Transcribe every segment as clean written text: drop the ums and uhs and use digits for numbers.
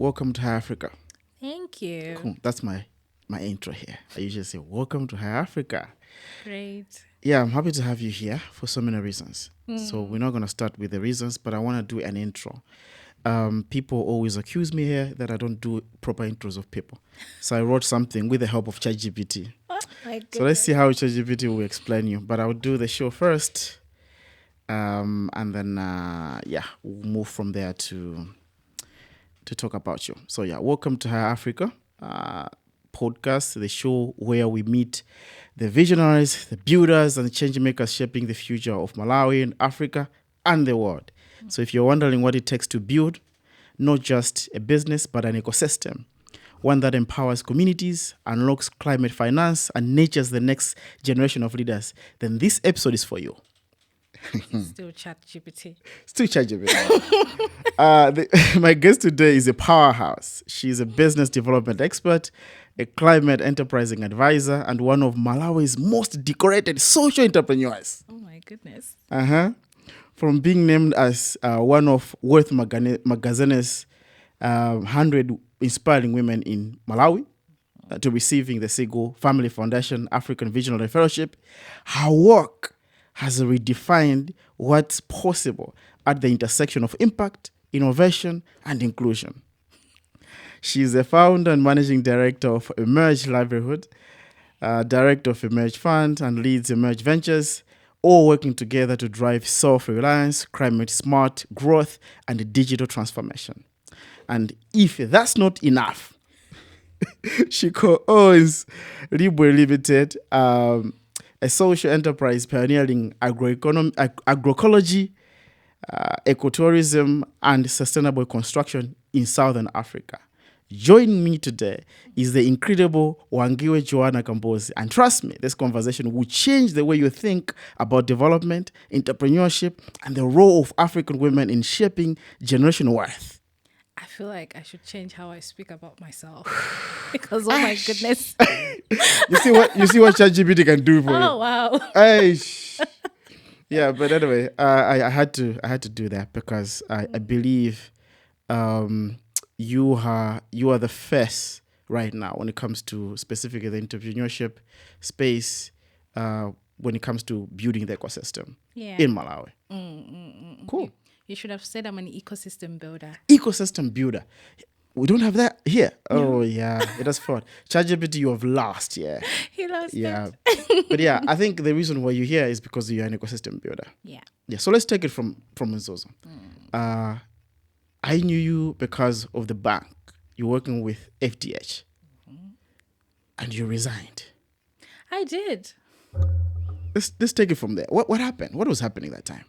welcome to High Africa. Thank you. Cool. That's my intro here. I usually say, welcome to High Africa. Great. Yeah, I'm happy to have you here for so many reasons. So we're not going to start with the reasons, but I want to do an intro. People always accuse me here that I don't do proper intros of people. So I wrote something with the help of ChatGPT. Oh, my goodness. So let's see how ChatGPT will explain you. But I'll do the show first. And then, we'll move from there to talk about you. So yeah, welcome to High Africa podcast, the show where we meet the visionaries, the builders, and the change makers shaping the future of Malawi and Africa and the world. So if you're wondering what it takes to build not just a business but an ecosystem, one that empowers communities, unlocks climate finance, and nurtures the next generation of leaders, then this episode is for you. Still ChatGPT. Still ChatGPT. My guest today is a powerhouse. She's a business development expert, a climate enterprising advisor, and one of Malawi's most decorated social entrepreneurs. Oh my goodness. From being named as one of Worth Magazine's 100 inspiring women in Malawi, to receiving the Sigo Family Foundation African Visionary Fellowship, her work has redefined what's possible at the intersection of impact, innovation, and inclusion. She is the founder and managing director of Emerge Livelihoods, director of Emerge Fund, and leads Emerge Ventures, all working together to drive self-reliance, climate-smart growth, and digital transformation. And if that's not enough, she co-owns Wangiwe Limited, a social enterprise pioneering agroecology, ecotourism, and sustainable construction in Southern Africa. Joining me today is the incredible Wangiwe Joanna Kambuzi. And trust me, this conversation will change the way you think about development, entrepreneurship, and the role of African women in shaping generational wealth. I feel like I should change how I speak about myself because oh my goodness. You see what ChatGPT can do for you. Oh wow. Yeah, but anyway, I had to do that because I believe you are the first right now when it comes to specifically the entrepreneurship space, when it comes to building the ecosystem in Malawi. Cool. You should have said I'm an ecosystem builder. Ecosystem builder. We don't have that here. Oh yeah, it is fraud. ChatGPT, you have lost. Yeah, He lost yeah. it. But yeah, I think the reason why you're here is because you're an ecosystem builder. Yeah. Yeah. So let's take it from Nzozo. I knew you because of the bank. You're working with FDH, and you resigned. I did. Let's take it from there. What happened? What was happening that time?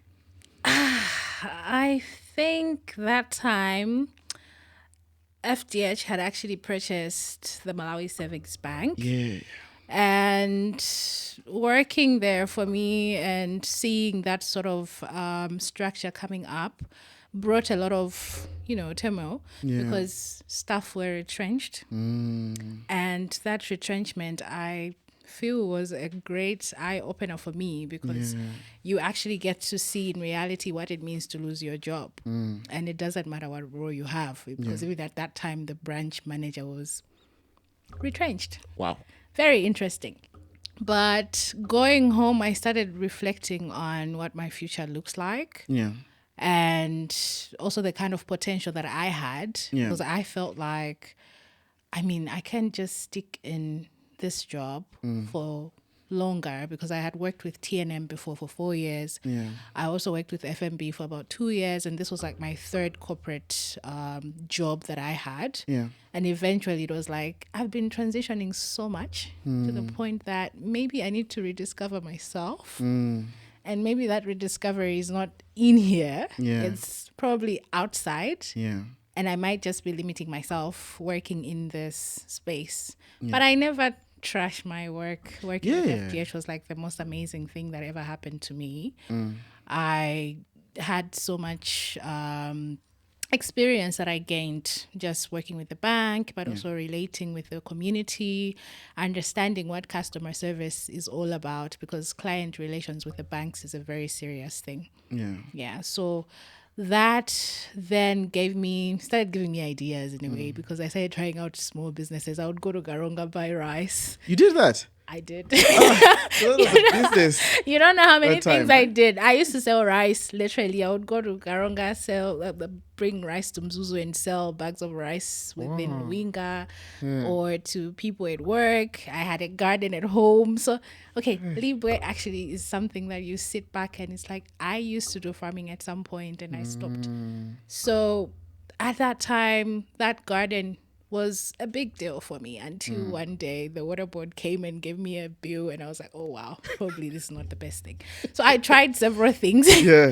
I think that time FDH had actually purchased the Malawi Savings Bank. Yeah. And working there for me and seeing that sort of structure coming up brought a lot of, turmoil because staff were retrenched. And that retrenchment, I feel, was a great eye-opener for me because you actually get to see in reality what it means to lose your job. And it doesn't matter what role you have because even at that time, the branch manager was retrenched. Wow. Very interesting. But going home, I started reflecting on what my future looks like. Yeah. And also the kind of potential that I had. Yeah. Because I felt like, I can't just stick in this job for longer because I had worked with TNM before for 4 years. Yeah. I also worked with FMB for about 2 years, and this was like my third corporate job that I had. Yeah. And eventually it was like, I've been transitioning so much to the point that maybe I need to rediscover myself. And maybe that rediscovery is not in here. Yeah. It's probably outside. Yeah. And I might just be limiting myself working in this space. But I never trash my work. Working with FDH was like the most amazing thing that ever happened to me. I had so much experience that I gained just working with the bank, but also relating with the community, understanding what customer service is all about, because client relations with the banks is a very serious thing. Yeah. Yeah. So that then started giving me ideas in a way, because I started trying out small businesses. I would go to Garonga, buy rice. You did that? I did. So that was a business. You don't know how many That time. things I did. I used to sell rice. Literally, I would go to Garonga, bring rice to Mzuzu and sell bags of rice within Winga, or to people at work. I had a garden at home. So, okay, Libre actually is something that you sit back and it's like, I used to do farming at some point and I stopped. So at that time, that garden was a big deal for me until one day the water board came and gave me a bill and I was like, oh wow, probably this is not the best thing. So I tried several things. Yeah.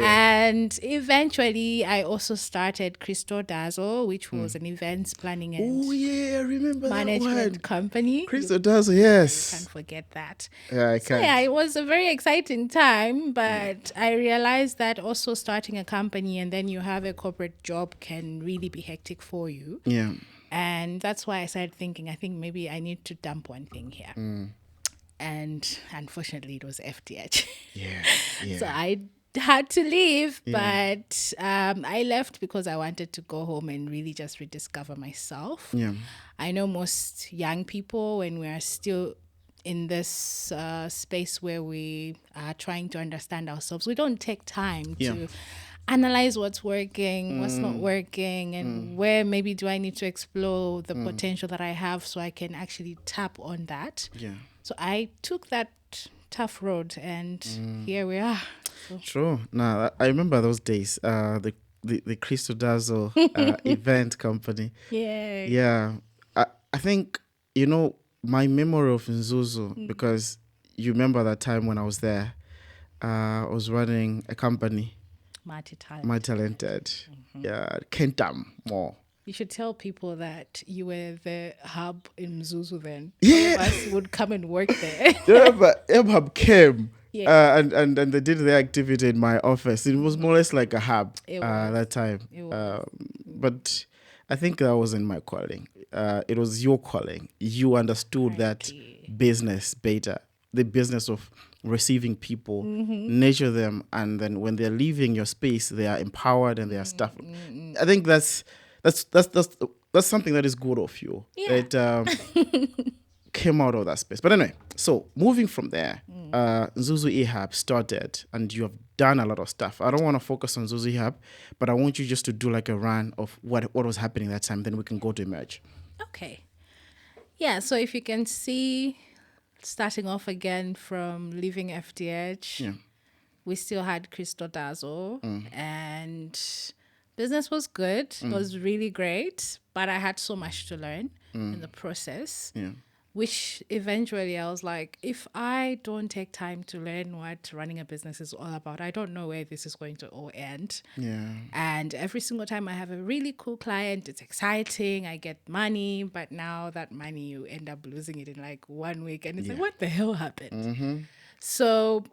And eventually I also started Cristo Dazzle, which was an events planning and I remember management that one. company. Cristo Dazzle, yes. Can't forget that. Yeah, I So can. yeah, it was a very exciting time, but I realized that also starting a company and then you have a corporate job can really be hectic for you. Yeah. And that's why I started thinking, I think maybe I need to dump one thing here. And unfortunately, it was FTH. Yeah. So I had to leave, but I left because I wanted to go home and really just rediscover myself. Yeah. I know most young people, when we are still in this space where we are trying to understand ourselves, we don't take time to analyze what's working, what's not working, and where maybe do I need to explore the potential that I have so I can actually tap on that. Yeah. So I took that tough road and here we are. So. True. Now I remember those days. The Cristo Dazzle event company. Yeah. Yeah. I think, my memory of Nzuzu, because you remember that time when I was there, I was running a company. My talented. Yeah, Kentam more. You should tell people that you were the hub in Mzuzu then. Yeah. All of us would come and work there. Yeah, but M-Hub came Yeah. and they did their activity in my office. It was more or less like a hub It was. that time. It was. But I think that wasn't my calling. It was your calling. You understood that business better. The business of receiving people, nurture them, and then when they're leaving your space, they are empowered and they are stuff. I think that's something that is good of you. Yeah. That came out of that space. But anyway, so moving from there, Zuzu Ehab started, and you have done a lot of stuff. I don't want to focus on Zuzu Ehab, but I want you just to do like a run of what was happening that time. Then we can go to Emerge. Okay. Yeah, so if you can see, starting off again from leaving FDH, we still had Cristo Dazzle, and business was good. It was really great, but I had so much to learn in the process, which eventually I was like, if I don't take time to learn what running a business is all about, I don't know where this is going to all end. Yeah. And every single time I have a really cool client, it's exciting, I get money, but now that money, you end up losing it in like 1 week. And it's like, what the hell happened? So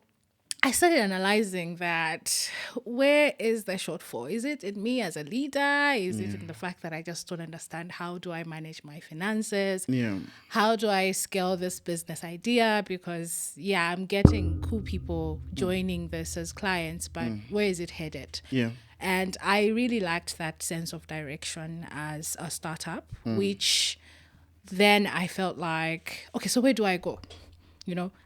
I started analyzing that, where is the shortfall? Is it in me as a leader? Is it in the fact that I just don't understand how do I manage my finances? Yeah. How do I scale this business idea? Because, I'm getting cool people joining this as clients, but where is it headed? Yeah. And I really lacked that sense of direction as a startup, which then I felt like, okay, so where do I go?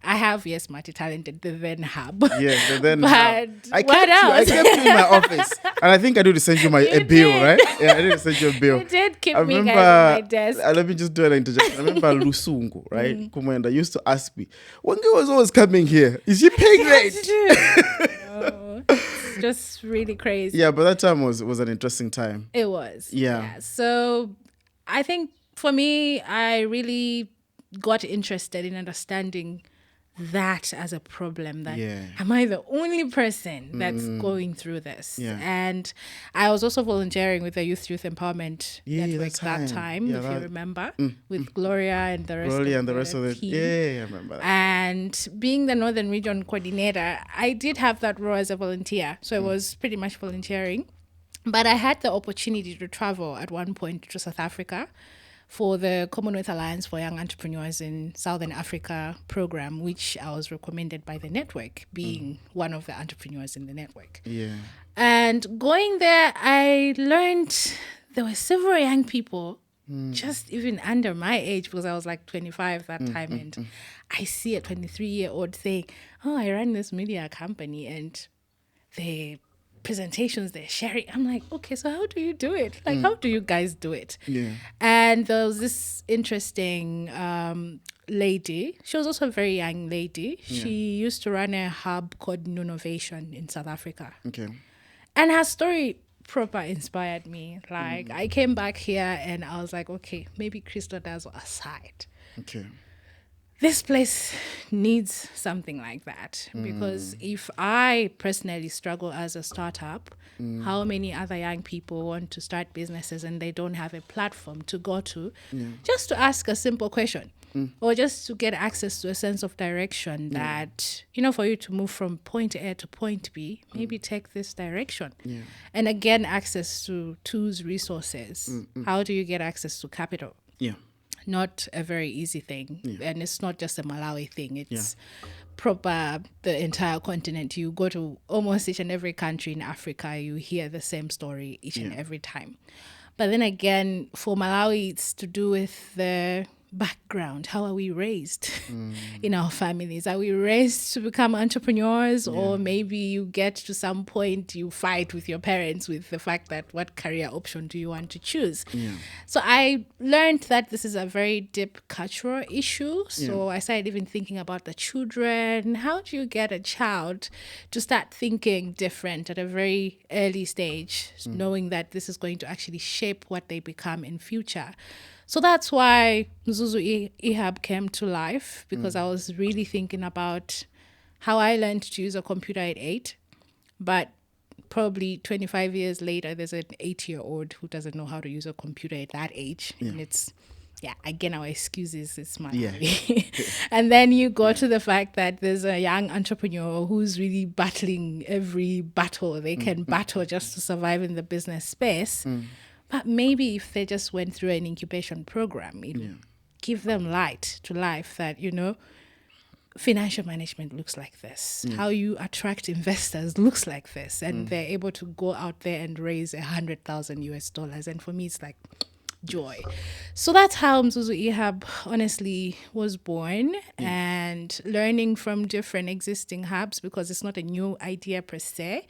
I have, multi-talented, the then hub. Yeah, the then but hub. I what else? I kept you in my office. And I think I need to send you a bill, did. right? Yeah, I need to send you a bill. You did keep I me remember, guys on my desk. let me just do an interjection. I remember Lusungu, right? Commander used to ask me, Wangiwe was always coming here. Is she paying rent? It's just really crazy. Yeah, but that time was an interesting time. It was. Yeah. So I think for me, I really got interested in understanding that as a problem, that am I the only person that's going through this? And I was also volunteering with the Youth Empowerment Network that time, if you remember, with Gloria and the rest of the team. Yeah, I remember that. And being the Northern Region Coordinator, I did have that role as a volunteer. So it was pretty much volunteering. But I had the opportunity to travel at one point to South Africa for the Commonwealth Alliance for Young Entrepreneurs in Southern Africa program, which I was recommended by the network, being one of the entrepreneurs in the network. Yeah. And going there, I learned there were several young people just even under my age, because I was like 25 that time. And I see a 23-year-old saying, oh, I run this media company, and the presentations they're sharing. I'm like, okay, so how do you do it? Like, how do you guys do it? Yeah. And there was this interesting lady. She was also a very young lady. Yeah. She used to run a hub called Innovation in South Africa. Okay. And her story proper inspired me. Like, I came back here and I was like, okay, maybe Crystal does aside. Okay. This place needs something like that, because if I personally struggle as a startup, how many other young people want to start businesses and they don't have a platform to go to just to ask a simple question or just to get access to a sense of direction that, you know, for you to move from point A to point B, maybe take this direction. Yeah. And again, access to tools, resources. How do you get access to capital? Yeah. Not a very easy thing. And it's not just a Malawi thing. It's proper the entire continent. You go to almost each and every country in Africa, you hear the same story each and every time. But then again, for Malawi, it's to do with the background. How are we raised in our families? Are we raised to become entrepreneurs, or maybe you get to some point you fight with your parents with the fact that what career option do you want to choose? So I learned that this is a very deep cultural issue. So I started even thinking about the children. How do you get a child to start thinking different at a very early stage, knowing that this is going to actually shape what they become in future? So that's why Zuzu eHub came to life, because I was really thinking about how I learned to use a computer at 8, but probably 25 years later, there's an 8-year-old who doesn't know how to use a computer at that age. And it's, again, our excuses, it's Malawi. And then you go to the fact that there's a young entrepreneur who's really battling every battle they can battle just to survive in the business space. But maybe if they just went through an incubation program, it would give them light to life that, you know, financial management looks like this. How you attract investors looks like this. And they're able to go out there and raise $100,000. And for me, it's like joy. So that's how Mzuzu eHub honestly was born, and learning from different existing hubs, because it's not a new idea per se.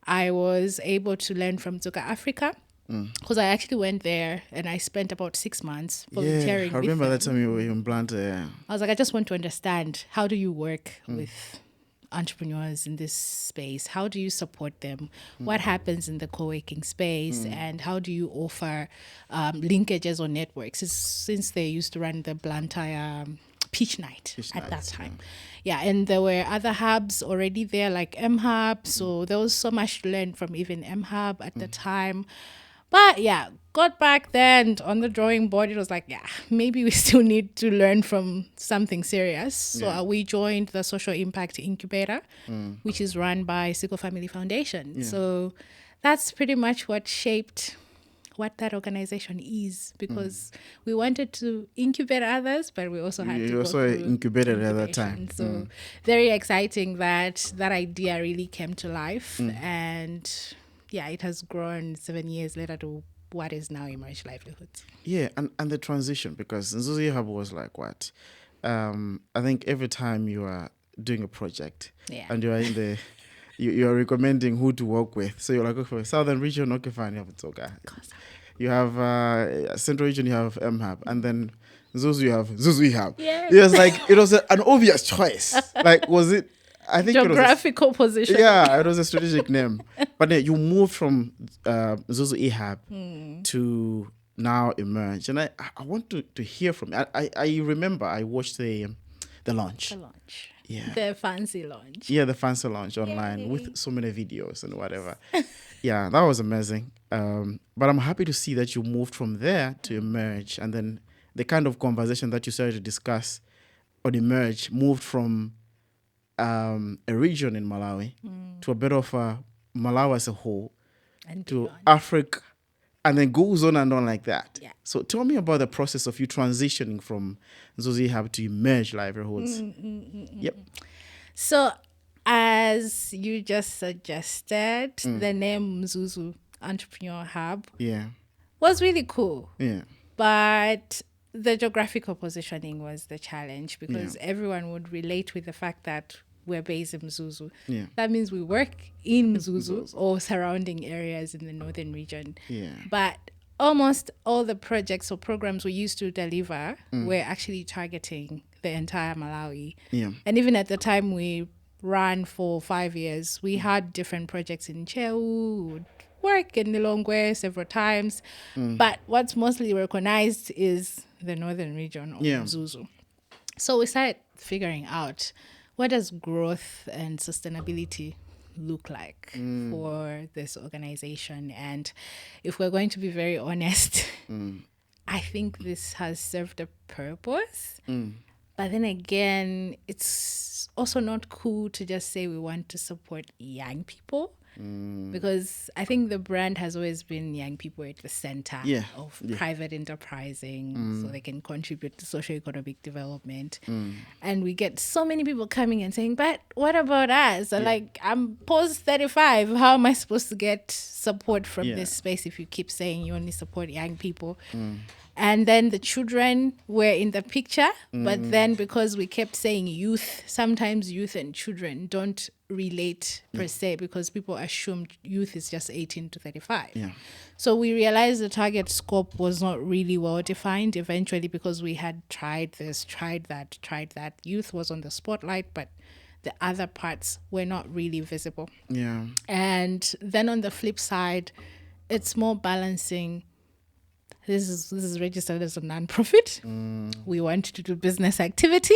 I was able to learn from Zuka Africa, because I actually went there and I spent about 6 months volunteering. I remember with that time you were in Blantyre. I was like, I just want to understand, how do you work with entrepreneurs in this space? How do you support them? What happens in the co-working space? And how do you offer linkages or networks? Since they used to run the Blantyre Peach Night at that time. And there were other hubs already there, like M-Hub. So there was so much to learn from even M-Hub at the time. But got back then on the drawing board. It was like, maybe we still need to learn from something serious. So we joined the Social Impact Incubator, which is run by Sickle Family Foundation. So that's pretty much what shaped what that organization is, because we wanted to incubate others, but we also had to go through incubated at that time. So very exciting that that idea really came to life. And it has grown 7 years later to what is now Emerge Livelihoods. And the transition, because Zuzu Hub was like what? I think every time you are doing a project and you are in the you are recommending who to work with. So you're like, okay, for Southern region, okay, fine, you have Toga. You have Central region, you have M-Hub, and then Zuzu, you have Zuzu Hub. It was like, it was an obvious choice. Like, was it? I think geographical position. It was a strategic name. But then you moved from Zuzu eHub to now Emerge, and I want to hear from you. I remember I watched the launch. The launch. The fancy launch. The fancy launch online with so many videos and whatever. That was amazing. But I'm happy to see that you moved from there to Emerge, and then the kind of conversation that you started to discuss on Emerge moved from a region in Malawi to a bit of Malawi as a whole, and to Africa And then goes on and on like that. Yeah. So tell me about the process of you transitioning from Zuzi Hub to Emerge Livelihoods. Yep. So, as you just suggested, the name Mzuzu Entrepreneur Hub Yeah. was really cool. Yeah. But the geographical positioning was the challenge because everyone would relate with the fact that we're based in Mzuzu. Yeah. That means we work in Mzuzu or surrounding areas in the northern region. Yeah. But almost all the projects or programs we used to deliver were actually targeting the entire Malawi. Yeah. And even at the time we ran for 5 years, we had different projects in Cheu, we would work in Nilongwe several times. But what's mostly recognized is the northern region of Mzuzu. So we started figuring out, what does growth and sustainability look like for this organization? And if we're going to be very honest, I think this has served a purpose. But then again, it's also not cool to just say we want to support young people. Because I think the brand has always been young people at the center of private enterprising, so they can contribute to socio-economic development. And we get so many people coming and saying, but what about us? Like, I'm post 35. How am I supposed to get support from this space if you keep saying you only support young people? And then the children were in the picture, but then because we kept saying youth, sometimes youth and children don't relate per se because people assume youth is just 18 to 35. Yeah. So we realized the target scope was not really well defined eventually because we had tried this, tried that. Youth was on the spotlight, but the other parts were not really visible. Yeah. And then on the flip side, it's more balancing. This is registered as a non-profit. We want to do business activity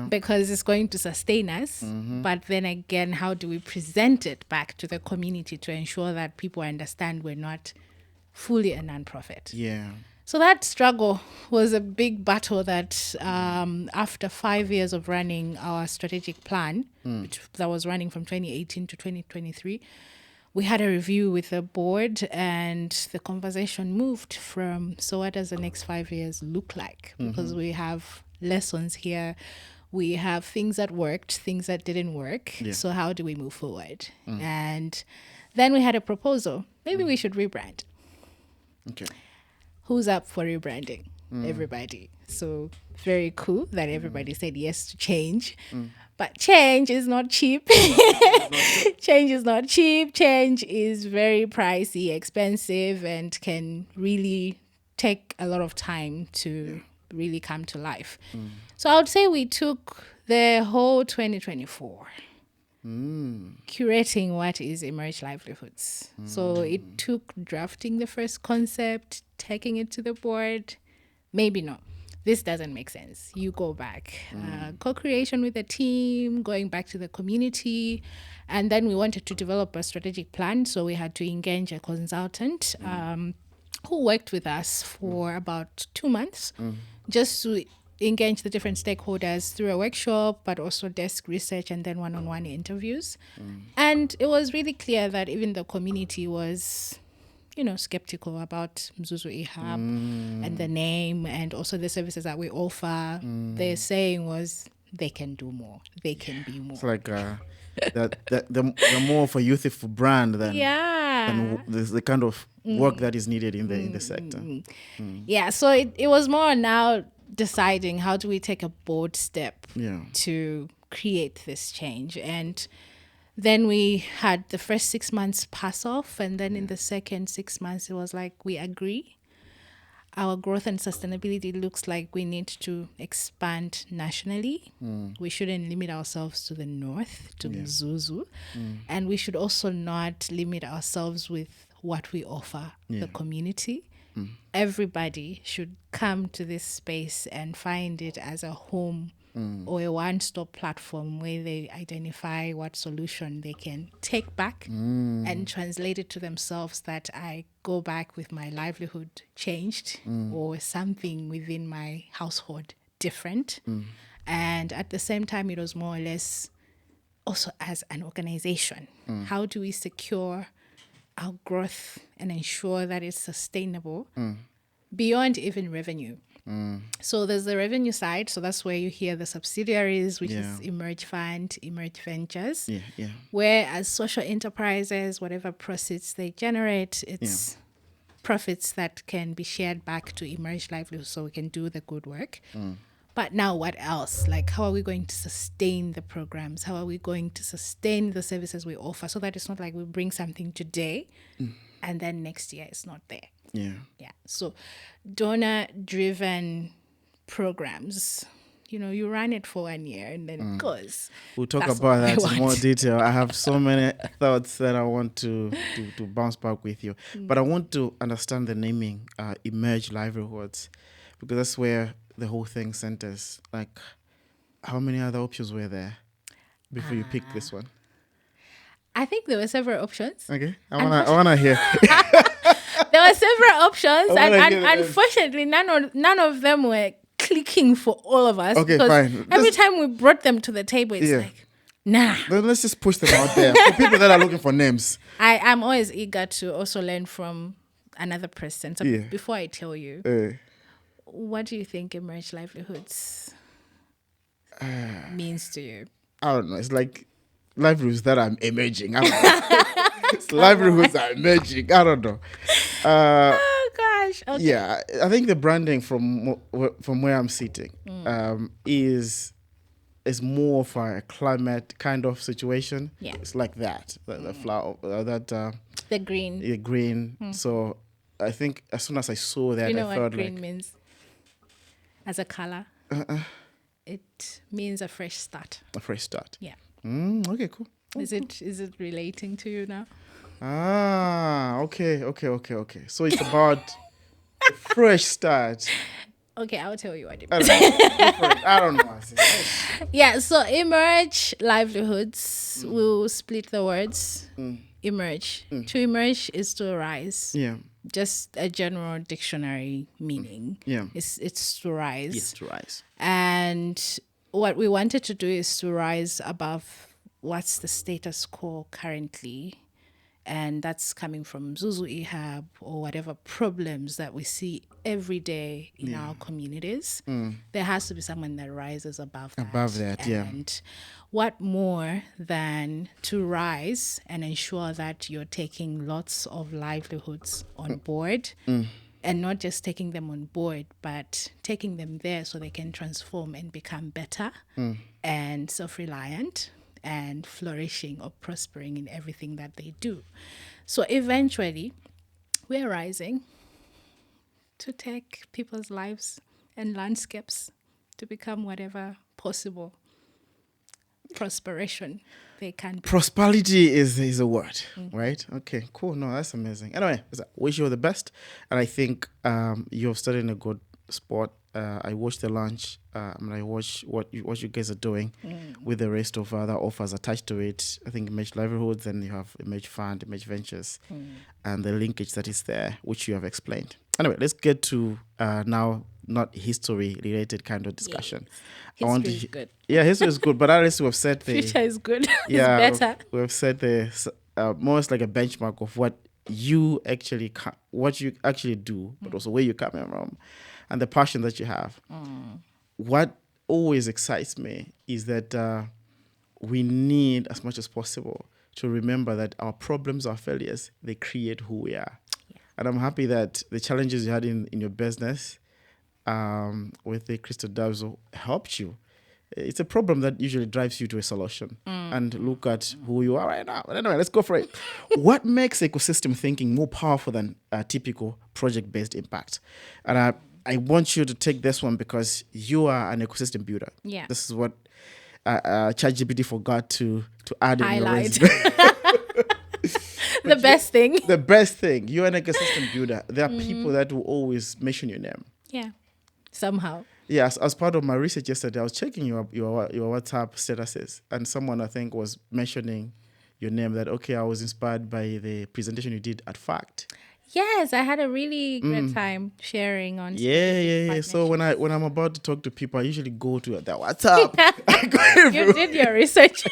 because it's going to sustain us. But then again, how do we present it back to the community to ensure that people understand we're not fully a non-profit? Yeah. So that struggle was a big battle that after 5 years of running our strategic plan, which that was running from 2018 to 2023, we had a review with the board and the conversation moved from, so what does the next 5 years look like? Because we have lessons here. We have things that worked, things that didn't work. Yeah. So how do we move forward? And then we had a proposal. Maybe we should rebrand. Okay. Who's up for rebranding? Everybody. So very cool that everybody said yes to change. But change is not cheap. Change is not cheap. Change is very pricey, expensive, and can really take a lot of time to really come to life. So I would say we took the whole 2024 curating what is Emerge Livelihoods. So it took drafting the first concept, taking it to the board. Maybe not. This doesn't make sense. You go back. Co-creation with the team, going back to the community. And then we wanted to develop a strategic plan. So we had to engage a consultant who worked with us for about 2 months just to engage the different stakeholders through a workshop, but also desk research and then one-on-one interviews. And it was really clear that even the community was skeptical about Mzuzu Hub and the name and also the services that we offer. Their saying was, they can do more. They can be more. It's like the more of a youthful brand than the kind of work that is needed in the sector. Yeah, so it was more now deciding how do we take a bold step to create this change. And then we had the first 6 months pass off, and then in the second 6 months, it was like, we agree. Our growth and sustainability looks like we need to expand nationally. We shouldn't limit ourselves to the north, to Mzuzu. And we should also not limit ourselves with what we offer the community. Everybody should come to this space and find it as a home or a one-stop platform where they identify what solution they can take back and translate it to themselves, that I go back with my livelihood changed or something within my household different. And at the same time, it was more or less also as an organization. How do we secure our growth and ensure that it's sustainable beyond even revenue. So there's the revenue side. So that's where you hear the subsidiaries, which is Emerge Fund, Emerge Ventures. Where as social enterprises, whatever proceeds they generate, it's profits that can be shared back to Emerge Livelihoods so we can do the good work. But now what else? Like, how are we going to sustain the programs? How are we going to sustain the services we offer so that it's not like we bring something today and then next year it's not there? Yeah. So donor-driven programs, you run it for 1 year and then it goes. We'll talk about that in more detail. I have so many thoughts that I want to bounce back with you. But I want to understand the naming, Emerge Livelihoods, because that's where the whole thing centers. Like, how many other options were there before you picked this one? I think there were several options. Okay, I wanna hear. There were several options, and unfortunately, none of them were clicking for all of us. Okay, fine. Every time we brought them to the table, it's like, nah. Then let's just push them out there for people that are looking for names. I'm always eager to also learn from another person. So before I tell you, what do you think Emerge Livelihoods means to you? I don't know. It's like livelihoods that are emerging. I don't know. It's livelihoods are emerging. I don't know. Oh gosh. Okay. Yeah, I think the branding from where I'm sitting is more of a climate kind of situation. Yeah, it's like that. The flower, the green. Yeah, green. So I think as soon as I saw that, you know I thought what green means as a color. It means a fresh start. A fresh start. Yeah. Okay, cool. Is it relating to you now? Okay. So it's about a fresh start. Okay, I'll tell you what it I means. don't know. Yeah, so Emerge Livelihoods, we'll split the words. Emerge. To emerge is to arise. Yeah. Just a general dictionary meaning. Yeah. It's to rise. Yes, to rise. And what we wanted to do is to rise above what's the status quo currently. And that's coming from Zuzu Ihab or whatever problems that we see every day in our communities. There has to be someone that rises above that. Above that, and what more than to rise and ensure that you're taking lots of livelihoods on board and not just taking them on board, but taking them there so they can transform and become better and self-reliant and flourishing or prospering in everything that they do. So eventually, we're rising to take people's lives and landscapes to become whatever possible prosperation they can be. Prosperity is a word, right? Okay, cool. No, that's amazing. Anyway, wish you all the best. And I think you've started in a good spot. I watched the launch and I watched what you guys are doing with the rest of other offers attached to it. I think Emerge Livelihoods, then you have Emerge Fund, Emerge Ventures, and the linkage that is there, which you have explained. Anyway, let's get to now not history-related kind of discussion. History is good. Yeah, history is good, but at least we've set the... Future is good. Yeah, it's better. We've set the most like a benchmark of what you actually do, but also where you're coming from and the passion that you have. What always excites me is that we need, as much as possible, to remember that our problems, our failures, they create who we are. Yeah. And I'm happy that the challenges you had in your business with the Crystal Doves helped you. It's a problem that usually drives you to a solution. And look at who you are right now. But anyway, let's go for it. What makes ecosystem thinking more powerful than a typical project-based impact? And I want you to take this one because you are an ecosystem builder. Yeah. This is what ChatGPT forgot to add in your highlight. resume. The best thing. The best thing. You're an ecosystem builder. There are people that will always mention your name. Yeah. Somehow. Yes, as part of my research yesterday, I was checking your WhatsApp statuses, and someone I think was mentioning your name. That I was inspired by the presentation you did at FACT. Yes, I had a really great time sharing on. Yeah. So when I'm about to talk to people, I usually go to their WhatsApp. You did your research.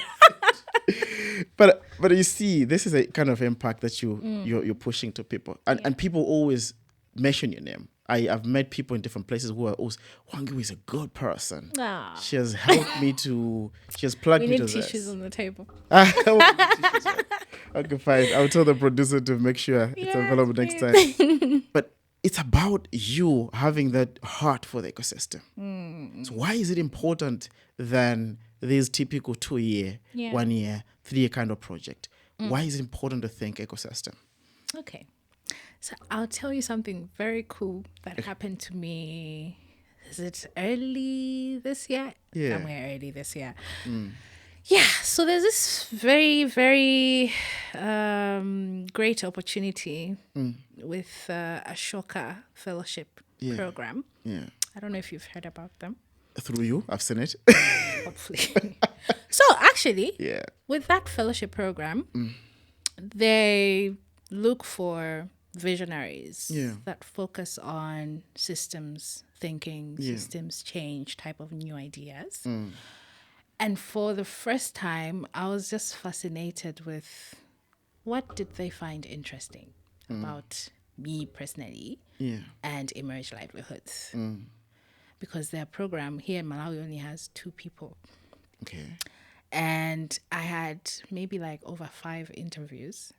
But you see, this is a kind of impact that you're pushing to people, and people always mention your name. I've met people in different places who are always, Wangiwe is a good person. Ah. She has helped me she has plugged We me need to tissues this. on the table. Okay, fine. I'll tell the producer to make sure it's available next time. But it's about you having that heart for the ecosystem. So why is it important than this typical 2 year, 1 year, 3 year kind of project? Why is it important to think ecosystem? Okay. So I'll tell you something very cool that happened to me. Is it early this year? Yeah. Somewhere early this year. Yeah. So there's this very, very great opportunity with Ashoka Fellowship Program. Yeah. I don't know if you've heard about them. Through you, I've seen it. Hopefully. So actually, Yeah. with that fellowship program, they look for visionaries that focus on systems thinking, systems change type of new ideas. And for the first time, I was just fascinated with what did they find interesting about me personally and Emerge Livelihoods. Because their program here in Malawi only has 2 people. Okay. And I had maybe like over 5 interviews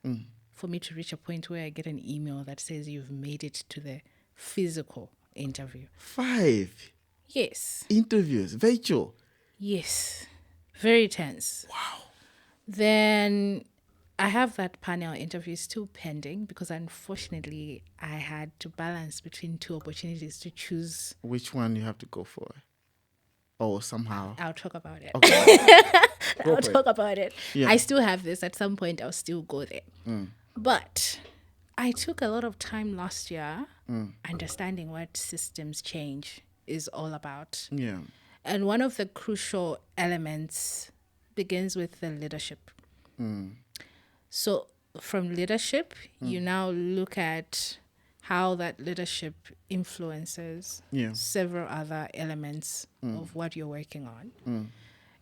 for me to reach a point where I get an email that says you've made it to the physical interview. 5 Yes. interviews, virtual. Yes. Very tense. Wow. Then I have that panel interview still pending because unfortunately I had to balance between 2 opportunities to choose. Which one you have to go for? Oh, somehow. I'll talk about it. Okay. I'll talk about it. Yeah. I still have this. At some point, I'll still go there. But I took a lot of time last year understanding what systems change is all about. Yeah. And one of the crucial elements begins with the leadership. So from leadership, you now look at how that leadership influences several other elements of what you're working on.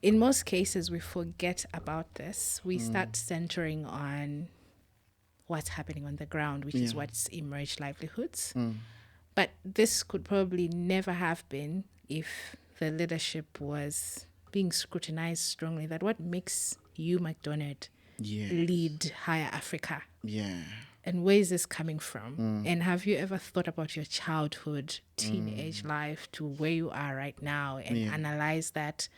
In most cases, we forget about this. We start centering on what's happening on the ground, which is what's Emerge Livelihoods. But this could probably never have been if the leadership was being scrutinized strongly. That what makes you, McDonald, lead Higher Africa? Yeah. And where is this coming from? And have you ever thought about your childhood, teenage life to where you are right now and analyze that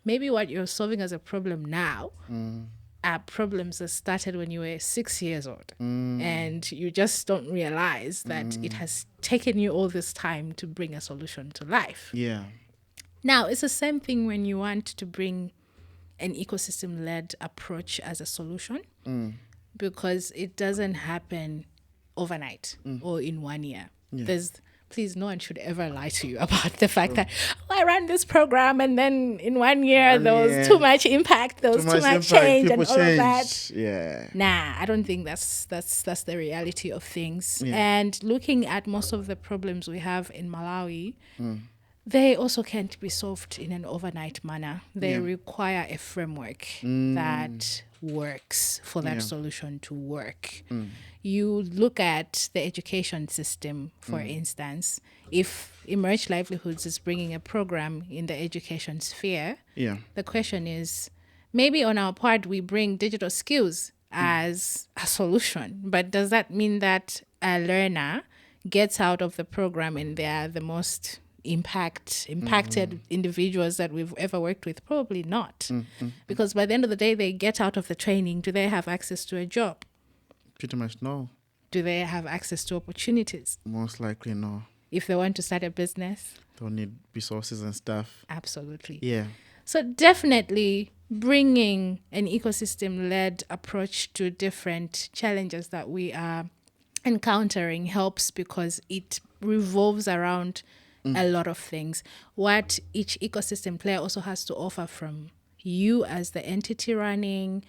maybe what you're solving as a problem now are problems that started when you were 6 years old. And you just don't realize that it has taken you all this time to bring a solution to life. Yeah. Now, it's the same thing when you want to bring an ecosystem-led approach as a solution. Because it doesn't happen overnight or in 1 year. Please, no one should ever lie to you about the fact that I ran this program and then in 1 year there was too much impact, there was too much change and all of that. Yeah. Nah, I don't think that's the reality of things. And looking at most of the problems we have in Malawi, they also can't be solved in an overnight manner. They require a framework that works for that solution to work. You look at the education system, for instance. If Emerge Livelihoods is bringing a program in the education sphere, the question is, maybe on our part we bring digital skills as a solution, but does that mean that a learner gets out of the program and they are the most impacted individuals that we've ever worked with? Probably not. Because by the end of the day, they get out of the training. Do they have access to a job? Pretty much no. Do they have access to opportunities? Most likely no. If they want to start a business? They'll need resources and stuff. Absolutely. Yeah. So definitely bringing an ecosystem-led approach to different challenges that we are encountering helps because it revolves around a lot of things. What each ecosystem player also has to offer from you as the entity running,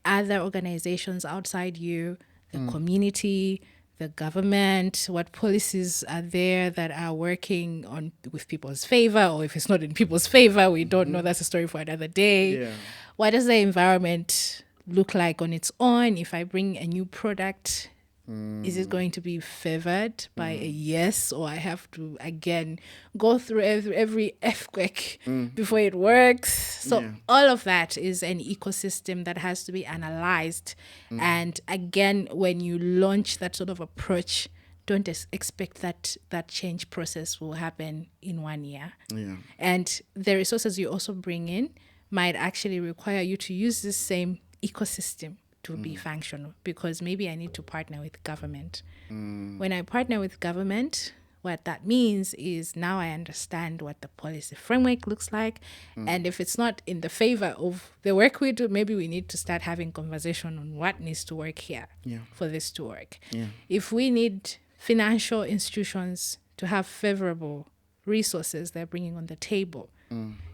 other organizations outside you, the community, the government, what policies are there that are working on with people's favor, or if it's not in people's favor, we don't know. That's a story for another day. What does the environment look like on its own? If I bring a new product, is it going to be favored by a yes, or I have to again go through every earthquake before it works? So all of that is an ecosystem that has to be analyzed. And again, when you launch that sort of approach, don't expect that change process will happen in 1 year. Yeah. And the resources you also bring in might actually require you to use this same ecosystem to be functional, because maybe I need to partner with government. When I partner with government, what that means is now I understand what the policy framework looks like. And if it's not in the favor of the work we do, maybe we need to start having conversation on what needs to work here for this to work. Yeah. If we need financial institutions to have favorable resources they're bringing on the table,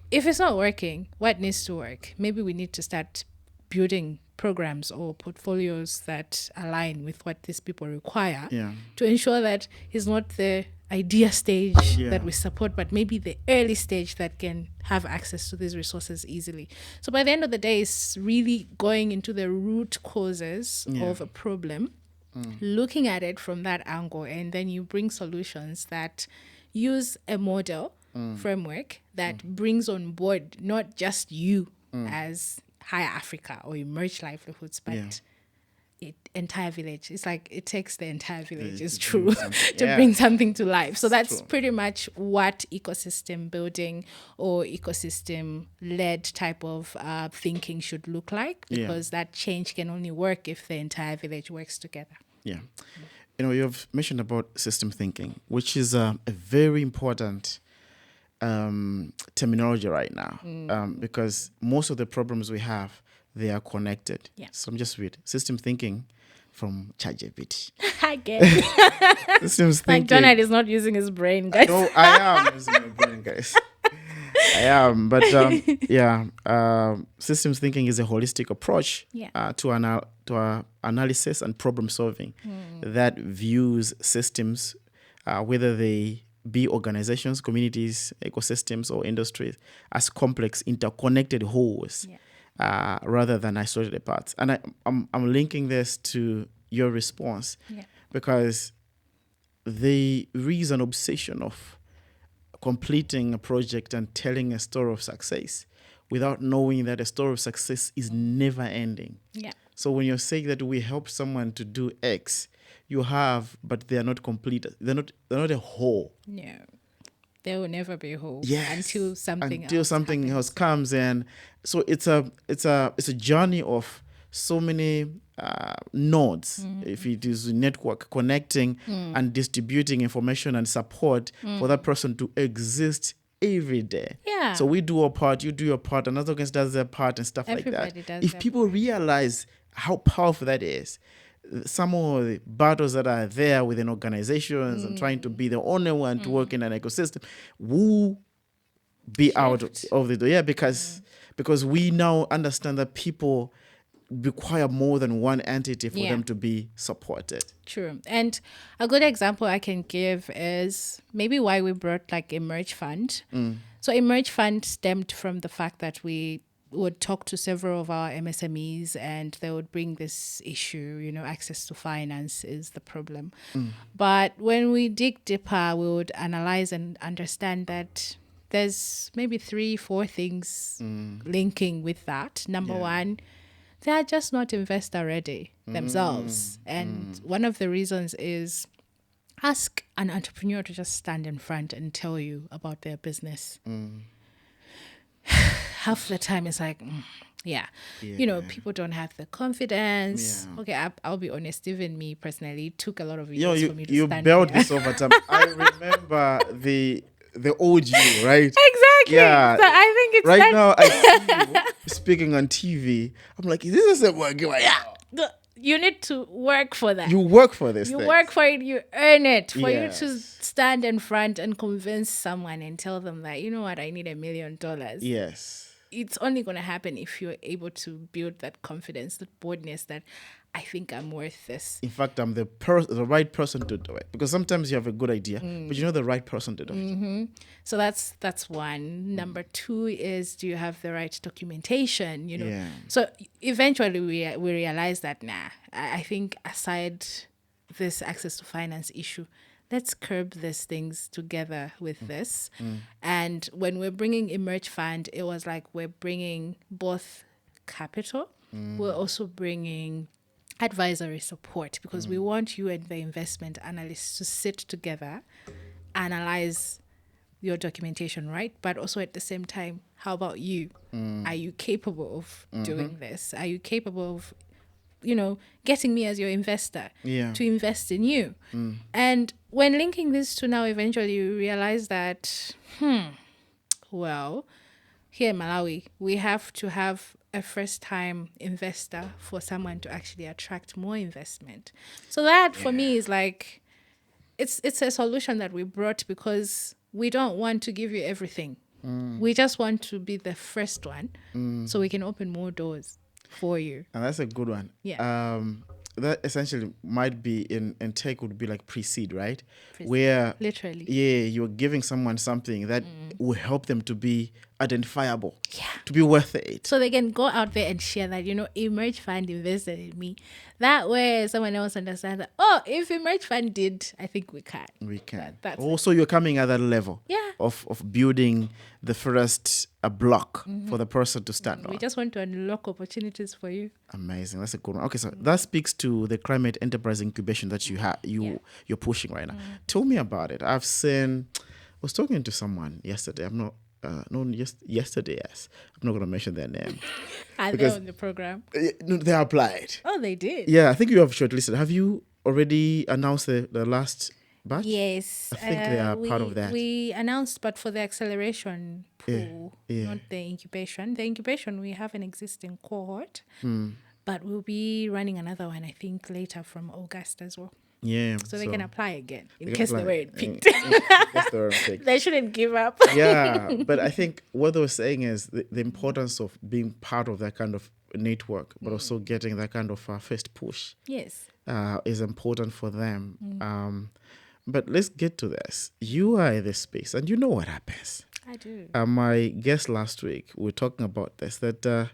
if it's not working, what needs to work? Maybe we need to start building programs or portfolios that align with what these people require to ensure that it's not the idea stage that we support, but maybe the early stage that can have access to these resources easily. So by the end of the day, it's really going into the root causes of a problem, looking at it from that angle, and then you bring solutions that use a model framework that brings on board not just you as Higher Africa or Emerge Livelihoods, but entire village. It's like it takes the entire village, it's true, to bring something to life. So that's pretty much what ecosystem building or ecosystem led type of thinking should look like, because that change can only work if the entire village works together. Yeah. You know, you've mentioned about system thinking, which is a very important terminology right now, because most of the problems we have, they are connected. So I'm just read system thinking from ChatGPT. I get it. Systems thinking. Like Jonah is not using his brain, guys. No, I am using my brain, guys. I am, but systems thinking is a holistic approach to analysis and problem solving that views systems, whether they be organizations, communities, ecosystems, or industries, as complex, interconnected wholes, rather than isolated parts. And I'm linking this to your response, because there is an obsession of completing a project and telling a story of success without knowing that a story of success is never ending. So when you're saying that we help someone to do X, you have, but they are not complete. They're not a whole. No, they will never be whole. Until something else comes. And so it's a journey of so many nodes. If it is a network connecting and distributing information and support for that person to exist every day. So we do our part, you do your part, another organization does their part, and stuff like that. If people realize how powerful that is, some of the battles that are there within organizations and trying to be the only one to work in an ecosystem will be out of the door. Because we now understand that people require more than one entity for them to be supported. True. And a good example I can give is maybe why we brought like Emerge Fund. So Emerge Fund stemmed from the fact that we would talk to several of our MSMEs and they would bring this issue, access to finance is the problem. But when we dig deeper, we would analyze and understand that there's maybe 3-4 things linking with that. Number one, they are just not investor ready themselves. And one of the reasons is ask an entrepreneur to just stand in front and tell you about their business. Half the time it's like, people don't have the confidence. Okay, I'll be honest, even me personally, it took a lot of years for me to stand built there. this over time. I remember the old you, right? Exactly. Yeah. So I think it's right now I see you speaking on TV. I'm like, this isn't working right now. You need to work for that. You work for this. You work for it. You earn it. For you Yes. to stand in front and convince someone and tell them that, you know what, I need $1 million. Yes. It's only going to happen if you're able to build that confidence, that boldness that I think I'm worth this. In fact, I'm the right person to do it. Because sometimes you have a good idea, but you're not the right person to do it. So that's one. Number two is, do you have the right documentation? You know. Yeah. So eventually we realize that I think aside this access to finance issue, let's curb these things together with this. And when we're bringing Emerge Fund, it was like we're bringing both capital. We're also bringing advisory support, because we want you and the investment analysts to sit together, analyze your documentation, right? But also at the same time, how about you? Are you capable of doing this? Are you capable of, getting me as your investor to invest in you? And when linking this to now, eventually you realize that, well, here in Malawi, we have to have a first-time investor for someone to actually attract more investment. So that for me is like, it's a solution that we brought, because we don't want to give you everything. We just want to be the first one, so we can open more doors for you. And that's a good one. Yeah. That essentially might be in tech would be like pre-seed, right? Where literally, you're giving someone something that will help them to be identifiable, to be worth it. So they can go out there and share that, Emerge Fund invested in me. That way someone else understands that, if Emerge Fund did, I think we can. We can. That's also, you're coming at that level of building the first block for the person to stand on. We just want to unlock opportunities for you. Amazing. That's a good one. Okay, so that speaks to the climate enterprise incubation that you're pushing right now. Tell me about it. I was talking to someone yesterday. Yesterday, yes. I'm not going to mention their name. Are they on the program? No, they applied. Oh, they did? Yeah, I think you have shortlisted. Have you already announced the last batch? Yes. I think they are part of that. We announced, but for the acceleration pool, not the incubation. The incubation, we have an existing cohort, but we'll be running another one, I think, later from August as well. Yeah. So they can apply again in case they weren't picked. They shouldn't give up. Yeah, but I think what they were saying is the importance of being part of that kind of network, but also getting that kind of first push. Yes. Is important for them. But let's get to this. You are in this space, and you know what happens. I do. My guest last week, we were talking about this, that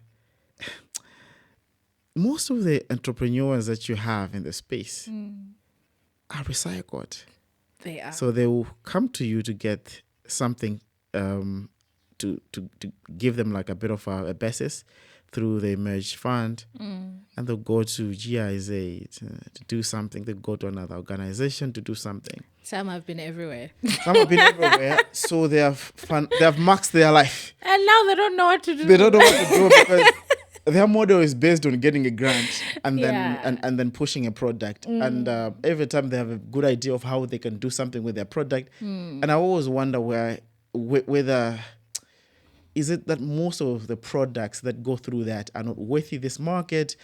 most of the entrepreneurs that you have in the space are recycled. They are. So they will come to you to get something to give them like a bit of a basis through the Emerge Fund, and they'll go to GIZ to do something. They'll go to another organization to do something. Some have been everywhere. So they have maxed their life. And now they don't know what to do. They don't know what to do because their model is based on getting a grant and then and then pushing a product. And every time they have a good idea of how they can do something with their product. And I always wonder whether is it that most of the products that go through that are not worthy this market?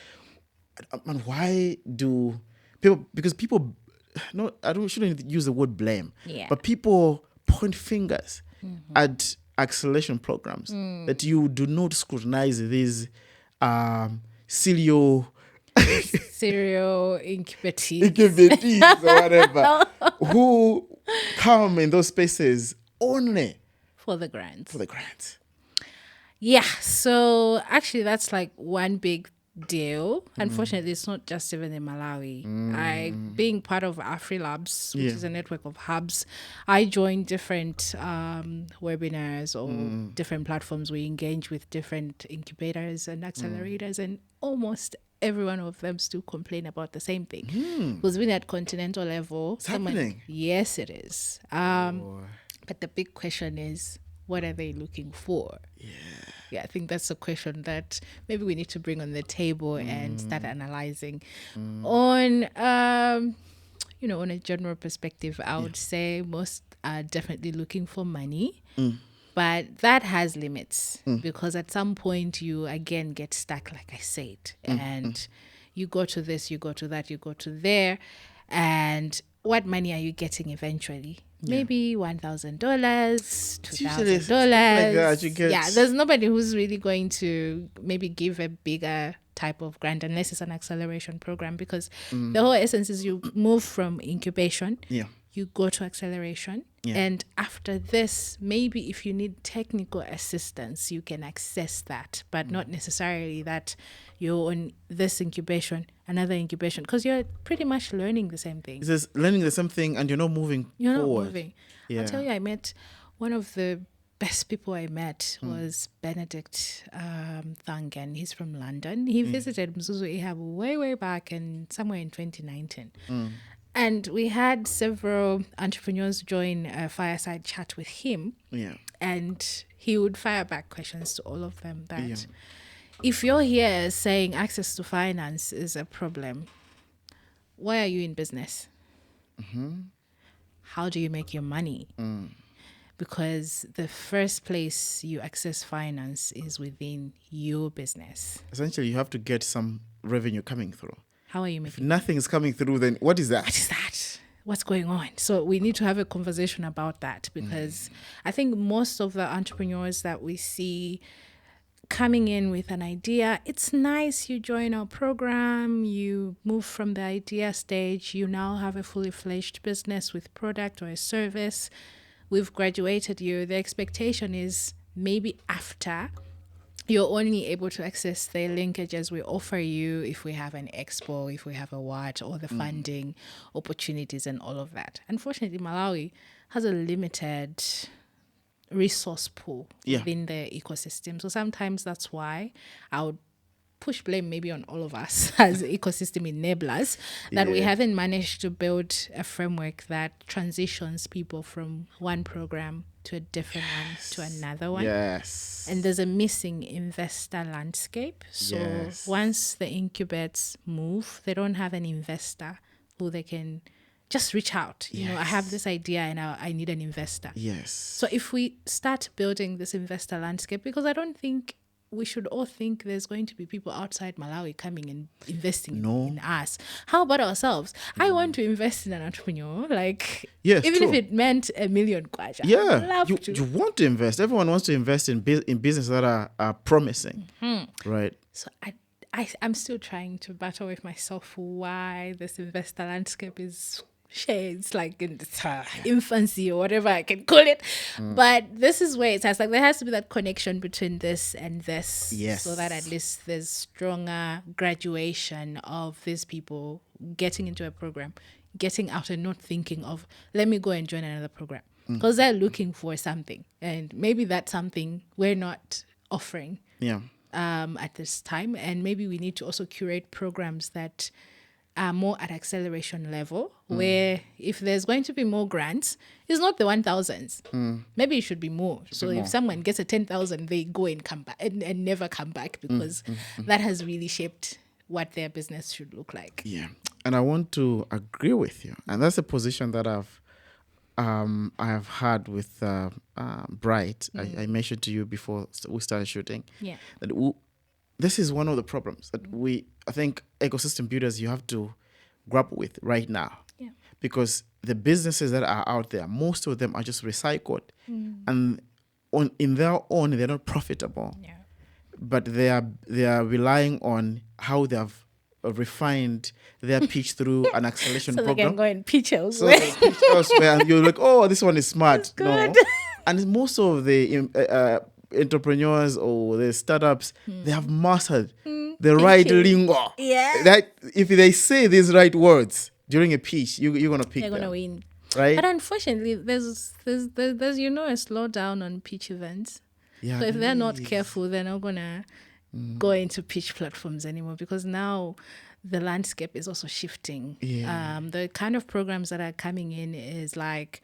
And why do people, because people, shouldn't use the word blame, but people point fingers at acceleration programs that you do not scrutinize these serial incubatees or whatever who come in those spaces only for the grants. Yeah, so actually that's like one big deal. Unfortunately, it's not just even in Malawi. Being part of AfriLabs, which is a network of hubs, I joined different webinars or different platforms. We engage with different incubators and accelerators, and almost every one of them still complain about the same thing. Because being at continental level, it's happening. Yes, it is. But the big question is, what are they looking for? Yeah, I think that's a question that maybe we need to bring on the table and start analyzing. On on a general perspective, I would say most are definitely looking for money, but that has limits because at some point you again get stuck, like I said, and you go to this, you go to that, you go to there, and what money are you getting eventually? Maybe $1,000, $2,000. Like that, There's nobody who's really going to maybe give a bigger type of grant unless it's an acceleration program, because the whole essence is you move from incubation, you go to acceleration, and after this, maybe if you need technical assistance, you can access that, but not necessarily that you're on this incubation, another incubation, because you're pretty much learning the same thing. It's just learning the same thing and you're not moving You're forward. not moving. I'll tell you, I met one of the best people I met was Benedict Thangen. He's from London. He visited Mzuzu Ihab way back and somewhere in 2019. And we had several entrepreneurs join a fireside chat with him. Yeah. And he would fire back questions to all of them that if you're here saying access to finance is a problem, why are you in business? How do you make your money? Because the first place you access finance is within your business. Essentially, you have to get some revenue coming through. How are you If making nothing is coming through, then what is that? What is that? What's going on? So we need to have a conversation about that, because I think most of the entrepreneurs that we see coming in with an idea, it's nice, you join our program, you move from the idea stage, you now have a fully fledged business with product or a service. We've graduated you. The expectation is maybe after you're only able to access the linkages we offer you if we have an expo, if we have a what, or the funding opportunities and all of that. Unfortunately, Malawi has a limited resource pool within the ecosystem. So sometimes that's why I would push blame maybe on all of us as ecosystem enablers that we haven't managed to build a framework that transitions people from one program to a different one to another one. Yes. And there's a missing investor landscape. So once the incubates move, they don't have an investor who they can just reach out. You know, I have this idea and I need an investor. Yes. So if we start building this investor landscape, because I don't think we should all think there's going to be people outside Malawi coming and investing in us. How about ourselves? I want to invest in an entrepreneur, like even if it meant $1 million kwacha. Yeah, I'd love to. You want to invest. Everyone wants to invest in businesses that are promising, right? So I'm still trying to battle with myself why this investor landscape is shades like in the infancy or whatever I can call it. But this is where it has, like, there has to be that connection between this and this, so that at least there's stronger graduation of these people getting into a program, getting out and not thinking of, let me go and join another program, because they're looking for something, and maybe that's something we're not offering at this time. And maybe we need to also curate programs that are more at acceleration level, where if there's going to be more grants, it's not the 1,000s. Maybe it should be more. So if someone gets a 10,000, they go and come back and never come back, because that has really shaped what their business should look like. Yeah. And I want to agree with you. And that's a position that I have had with Bright. I mentioned to you before we started shooting. Yeah. That this is one of the problems that I think ecosystem builders, you have to grapple with right now. Yeah. Because the businesses that are out there, most of them are just recycled. And in their own, they're not profitable. Yeah. But they are relying on how they have refined their pitch through an acceleration so program. they can go and pitch elsewhere. So they pitch elsewhere, and you're like, oh, this one is smart. No. And most of the entrepreneurs or the startups, they have mastered the right lingo. Yeah. That if they say these right words during a pitch, you're gonna pick. They're them, gonna win. right? But unfortunately, there's a slowdown on pitch events. Yeah, So if they're not careful, they're not gonna go into pitch platforms anymore, because now the landscape is also shifting. Yeah. The kind of programs that are coming in is like,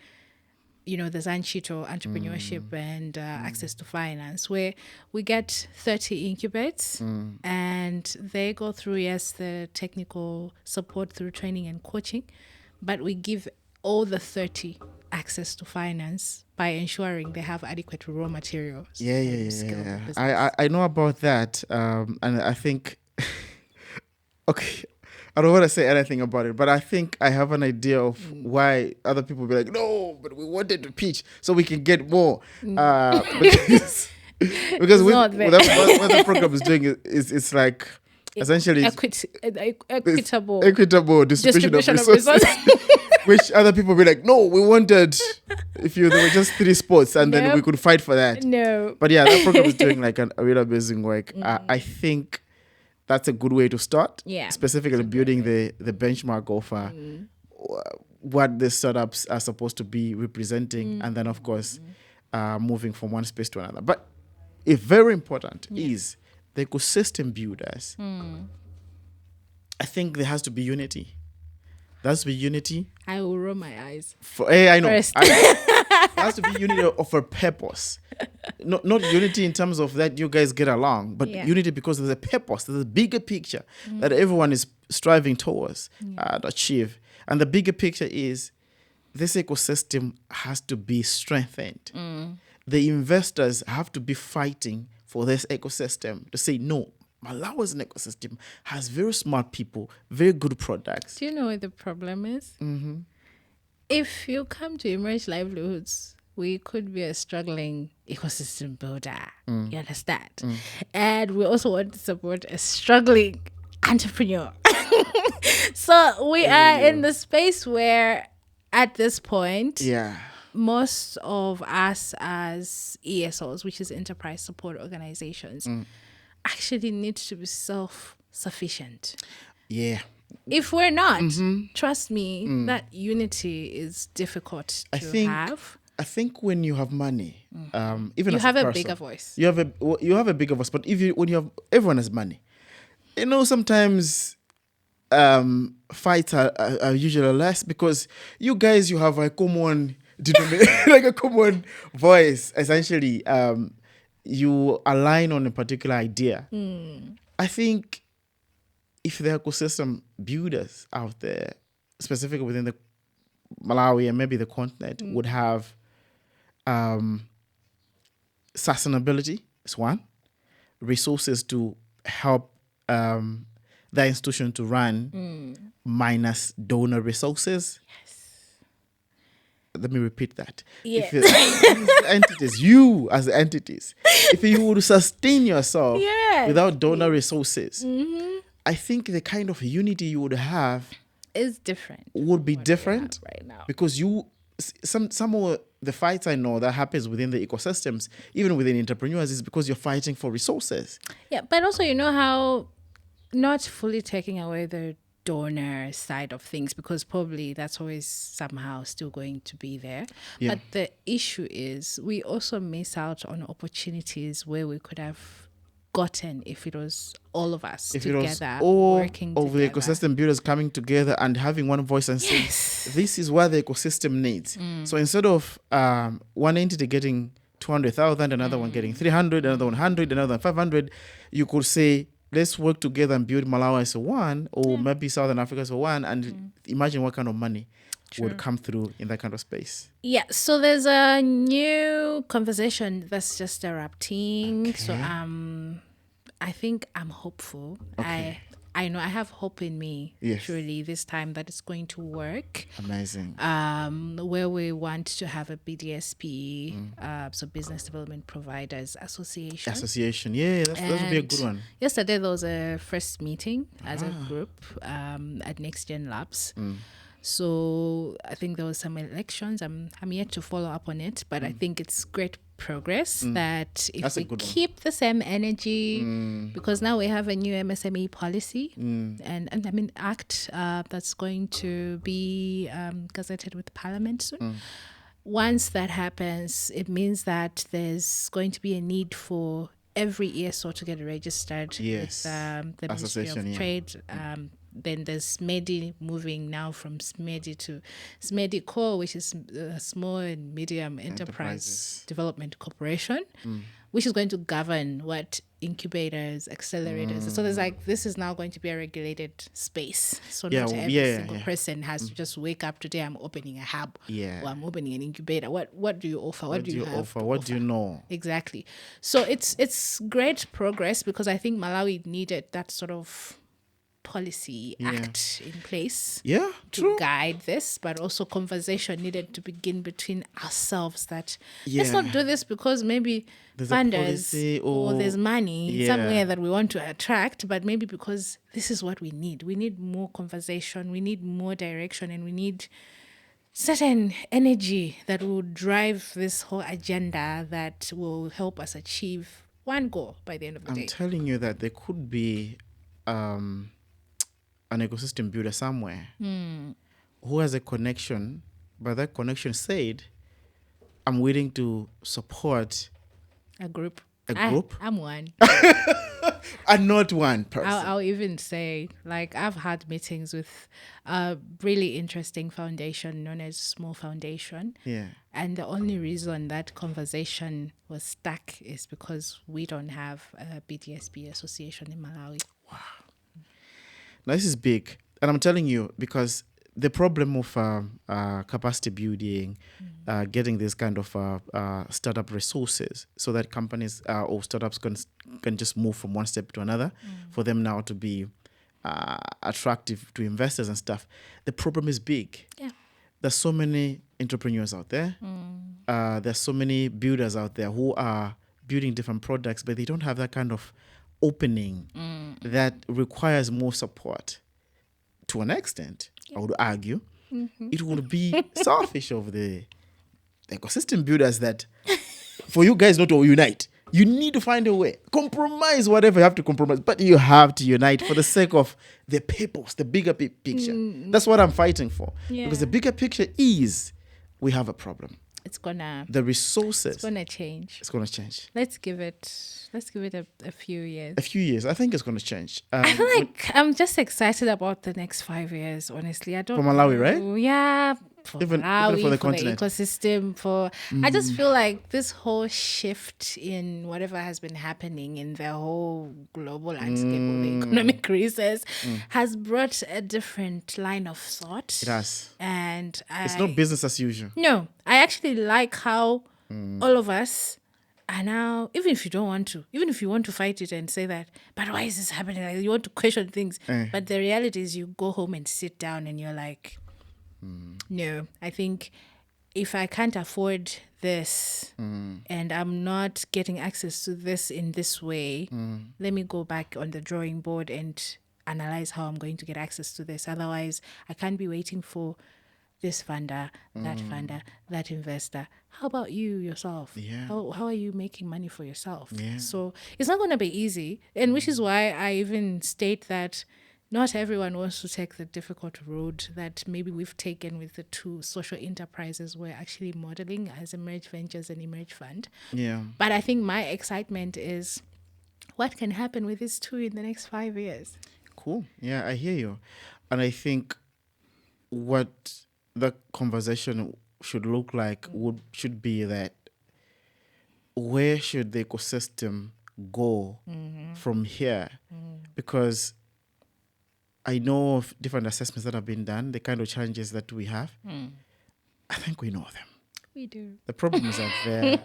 there's Anchito entrepreneurship and access to finance, where we get 30 incubates and they go through, the technical support through training and coaching, but we give all the 30 access to finance by ensuring they have adequate raw materials. Yeah. I know about that, and I think, okay, I don't want to say anything about it, but I think I have an idea of why other people be like, no, but we wanted to pitch so we can get more. Because what the program is doing is it's like essentially equitable distribution of resources. Which other people be like, no, we wanted there were just 3 sports and then we could fight for that. No. But yeah, that program is doing like a really amazing work. I think that's a good way to start. Yeah. Specifically building the benchmark of what the startups are supposed to be representing, and then of course moving from one space to another. But very important is the ecosystem builders. I think there has to be unity. There has to be unity. I will roll my eyes. I know. There has to be unity of a purpose. Not unity in terms of that you guys get along, but unity because there's a purpose, there's a bigger picture that everyone is striving towards to achieve. And the bigger picture is this ecosystem has to be strengthened. The investors have to be fighting for this ecosystem to say, no, Malawi as an ecosystem has very smart people, very good products. Do you know what the problem is? If you come to Emerge Livelihoods, we could be a struggling ecosystem builder. You understand? And we also want to support a struggling entrepreneur. So we are in the space where at this point, most of us as ESOs, which is enterprise support organizations, actually need to be self-sufficient. Yeah. If we're not, trust me, that unity is difficult to have. I think when you have money, even you as have a a person, bigger voice. You have a bigger voice. But when you have everyone has money, sometimes fights are usually less because you guys you have a common like a common voice. Essentially, you align on a particular idea. I think if the ecosystem builders out there, specifically within the Malawi and maybe the continent, would have sustainability is one, resources to help the institution to run minus donor resources. Let me repeat that. Yeah. You as entities, if you would sustain yourself without donor resources, I think the kind of unity you would have is different. Would be different right now because some of the fights I know that happens within the ecosystems, even within entrepreneurs, is because you're fighting for resources. Yeah, but also how not fully taking away the donor side of things, because probably that's always somehow still going to be there. Yeah. But the issue is we also miss out on opportunities where we could have gotten if it was all of us together, working together. All of the ecosystem builders coming together and having one voice and saying, this is what the ecosystem needs. So instead of one entity getting 200,000, another one getting 300, another 100, another 500, you could say, let's work together and build Malawi as a one, or maybe Southern Africa as a one, and imagine what kind of money would come through in that kind of space. Yeah, so there's a new conversation that's just erupting. Okay. So I think I'm hopeful. Okay. I know I have hope in me, truly, this time that it's going to work. Amazing. Where we want to have a BDSP, so Business Development Providers Association. Yeah, that would be a good one. Yesterday there was a first meeting as a group at Next Gen Labs. So I think there was some elections. I'm yet to follow up on it, but I think it's great progress that if we keep the same energy, because now we have a new MSME policy and I mean act that's going to be gazetted with Parliament soon. Once that happens, it means that there's going to be a need for every ESO to get registered with the Ministry of Trade. Then there's SMEDI moving now from SMEDI to SMEDI Core, which is Small and Medium Enterprise Development Corporation, which is going to govern what incubators, accelerators. So there's this is now going to be a regulated space. So not every single person has to just wake up today, I'm opening a hub or I'm opening an incubator. What do you offer? What do you offer? What do you know? Exactly. So it's great progress because I think Malawi needed that sort of policy act in place Yeah, to true. guide this, but also conversation needed to begin between ourselves that let's Yeah. not do this because maybe There's a funders policy or there's money somewhere that we want to attract, but maybe because this is what we need. We need more conversation, we need more direction, and we need certain energy that will drive this whole agenda that will help us achieve one goal by the end of the I'm day. telling you that there could be an ecosystem builder somewhere who has a connection, but that connection said, I'm willing to support A group. a group I'm one. and not one person. I'll even say, like, I've had meetings with a really interesting foundation known as Small Foundation. Yeah. And the only reason that conversation was stuck is because we don't have a BDSB association in Malawi. Now, this is big. And I'm telling you, because the problem of capacity building, getting this kind of startup resources so that companies or startups can just move from one step to another for them now to be attractive to investors and stuff. The problem is big. Yeah. There's so many entrepreneurs out there. There's so many builders out there who are building different products, but they don't have that kind of opening that requires more support. To an extent, I would argue, it would be selfish of the ecosystem builders that for you guys not to unite, you need to find a way. Compromise whatever you have to compromise, but you have to unite for the sake of the purpose, the bigger picture. That's what I'm fighting for. Yeah. Because the bigger picture is we have a problem. It's gonna The gonna change. it's going to change. Let's give it a few years. A few years, I think it's going to change. I feel like I'm just excited about the next 5 years, honestly. I don't For Malawi, right? know. Yeah. For Even Malawi, for the for continent. the ecosystem, I just feel like this whole shift in whatever has been happening in the whole global landscape of the economic crisis has brought a different line of thought. It has. And It's not business as usual. No, I actually like how all of us are now, even if you want to fight it and say that, but why is this happening? Like, you want to question things. But the reality is you go home and sit down and you're like, no, I think if I can't afford this and I'm not getting access to this in this way, let me go back on the drawing board and analyze how I'm going to get access to this. Otherwise, I can't be waiting for this funder, that investor. How about you yourself? Yeah. How are you making money for yourself? Yeah. So it's not going to be easy. And which is why I even state that not everyone wants to take the difficult road that maybe we've taken with the two social enterprises we're actually modeling as Emerge Ventures and Emerge Fund. Yeah. But I think my excitement is what can happen with these two in the next 5 years. Cool. Yeah, I hear you. And I think what the conversation should look like should be that where should the ecosystem go from here? Because I know of different assessments that have been done, the kind of challenges that we have. I think we know them. We do. The problems are there.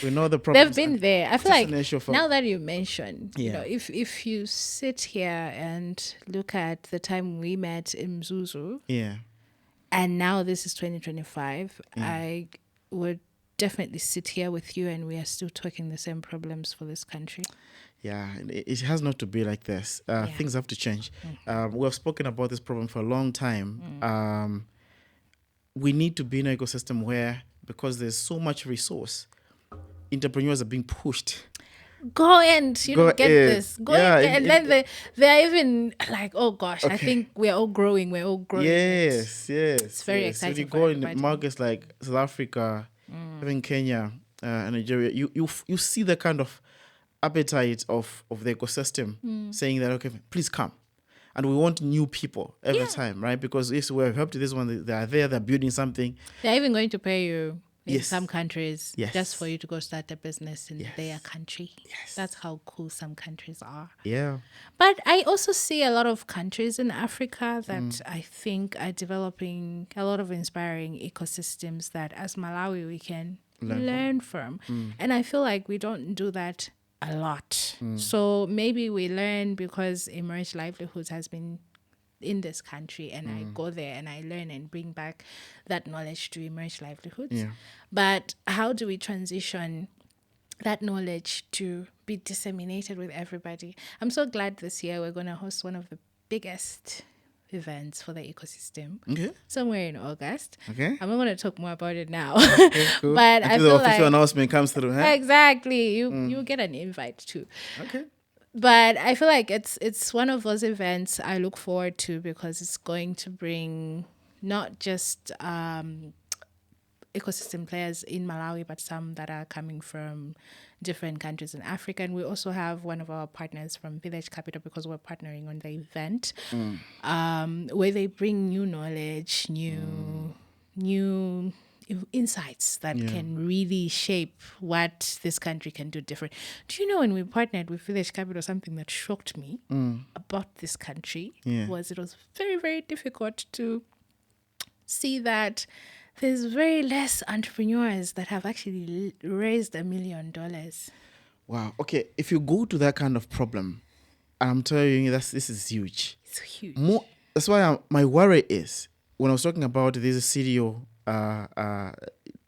We know the problems. They've been there. I feel just an like issue for- now that you mention, you Yeah. know, if you sit here and look at the time we met in Mzuzu, Yeah. and now this is 2025, I would definitely sit here with you and we are still talking the same problems for this country. Yeah, it has not to be like this. Things have to change. We have spoken about this problem for a long time. We need to be in an ecosystem where, because there's so much resource, entrepreneurs are being pushed. Go and get this. Go Yeah, and then they're even like, oh gosh, I think we're all growing. Yes. It's very exciting. When you for go in everybody. markets like South Africa, even Kenya, and Nigeria, you see the kind of appetite of the ecosystem saying that, okay, please come. And we want new people every time, right? Because if we're helped to this one, they are there, they're building something. They're even going to pay you in Yes. some countries Yes. just for you to go start a business in their country. Yes. That's how cool some countries are. Yeah. But I also see a lot of countries in Africa that I think are developing a lot of inspiring ecosystems that as Malawi we can learn from. And I feel like we don't do that a lot. So maybe we learn because Emerge Livelihoods has been in this country, and I go there and I learn and bring back that knowledge to Emerge Livelihoods. Yeah. But how do we transition that knowledge to be disseminated with everybody? I'm so glad this year we're going to host one of the biggest events for the ecosystem Okay. somewhere in August. Okay. I'm not going to talk more about it now. Okay, cool. But Until I the feel official like announcement comes through, huh? exactly, you get an invite too. Okay. But I feel like it's one of those events I look forward to because it's going to bring not just ecosystem players in Malawi, but some that are coming from different countries in Africa. And we also have one of our partners from Village Capital, because we're partnering on the event, where they bring new knowledge, new insights that can really shape what this country can do different. Do you know, when we partnered with Village Capital, something that shocked me about this country was it was very, very difficult to see that there's very less entrepreneurs that have actually raised $1 million. Wow. Okay. If you go to that kind of problem, I'm telling you, this is huge. It's huge. That's why my worry is when I was talking about this CDO,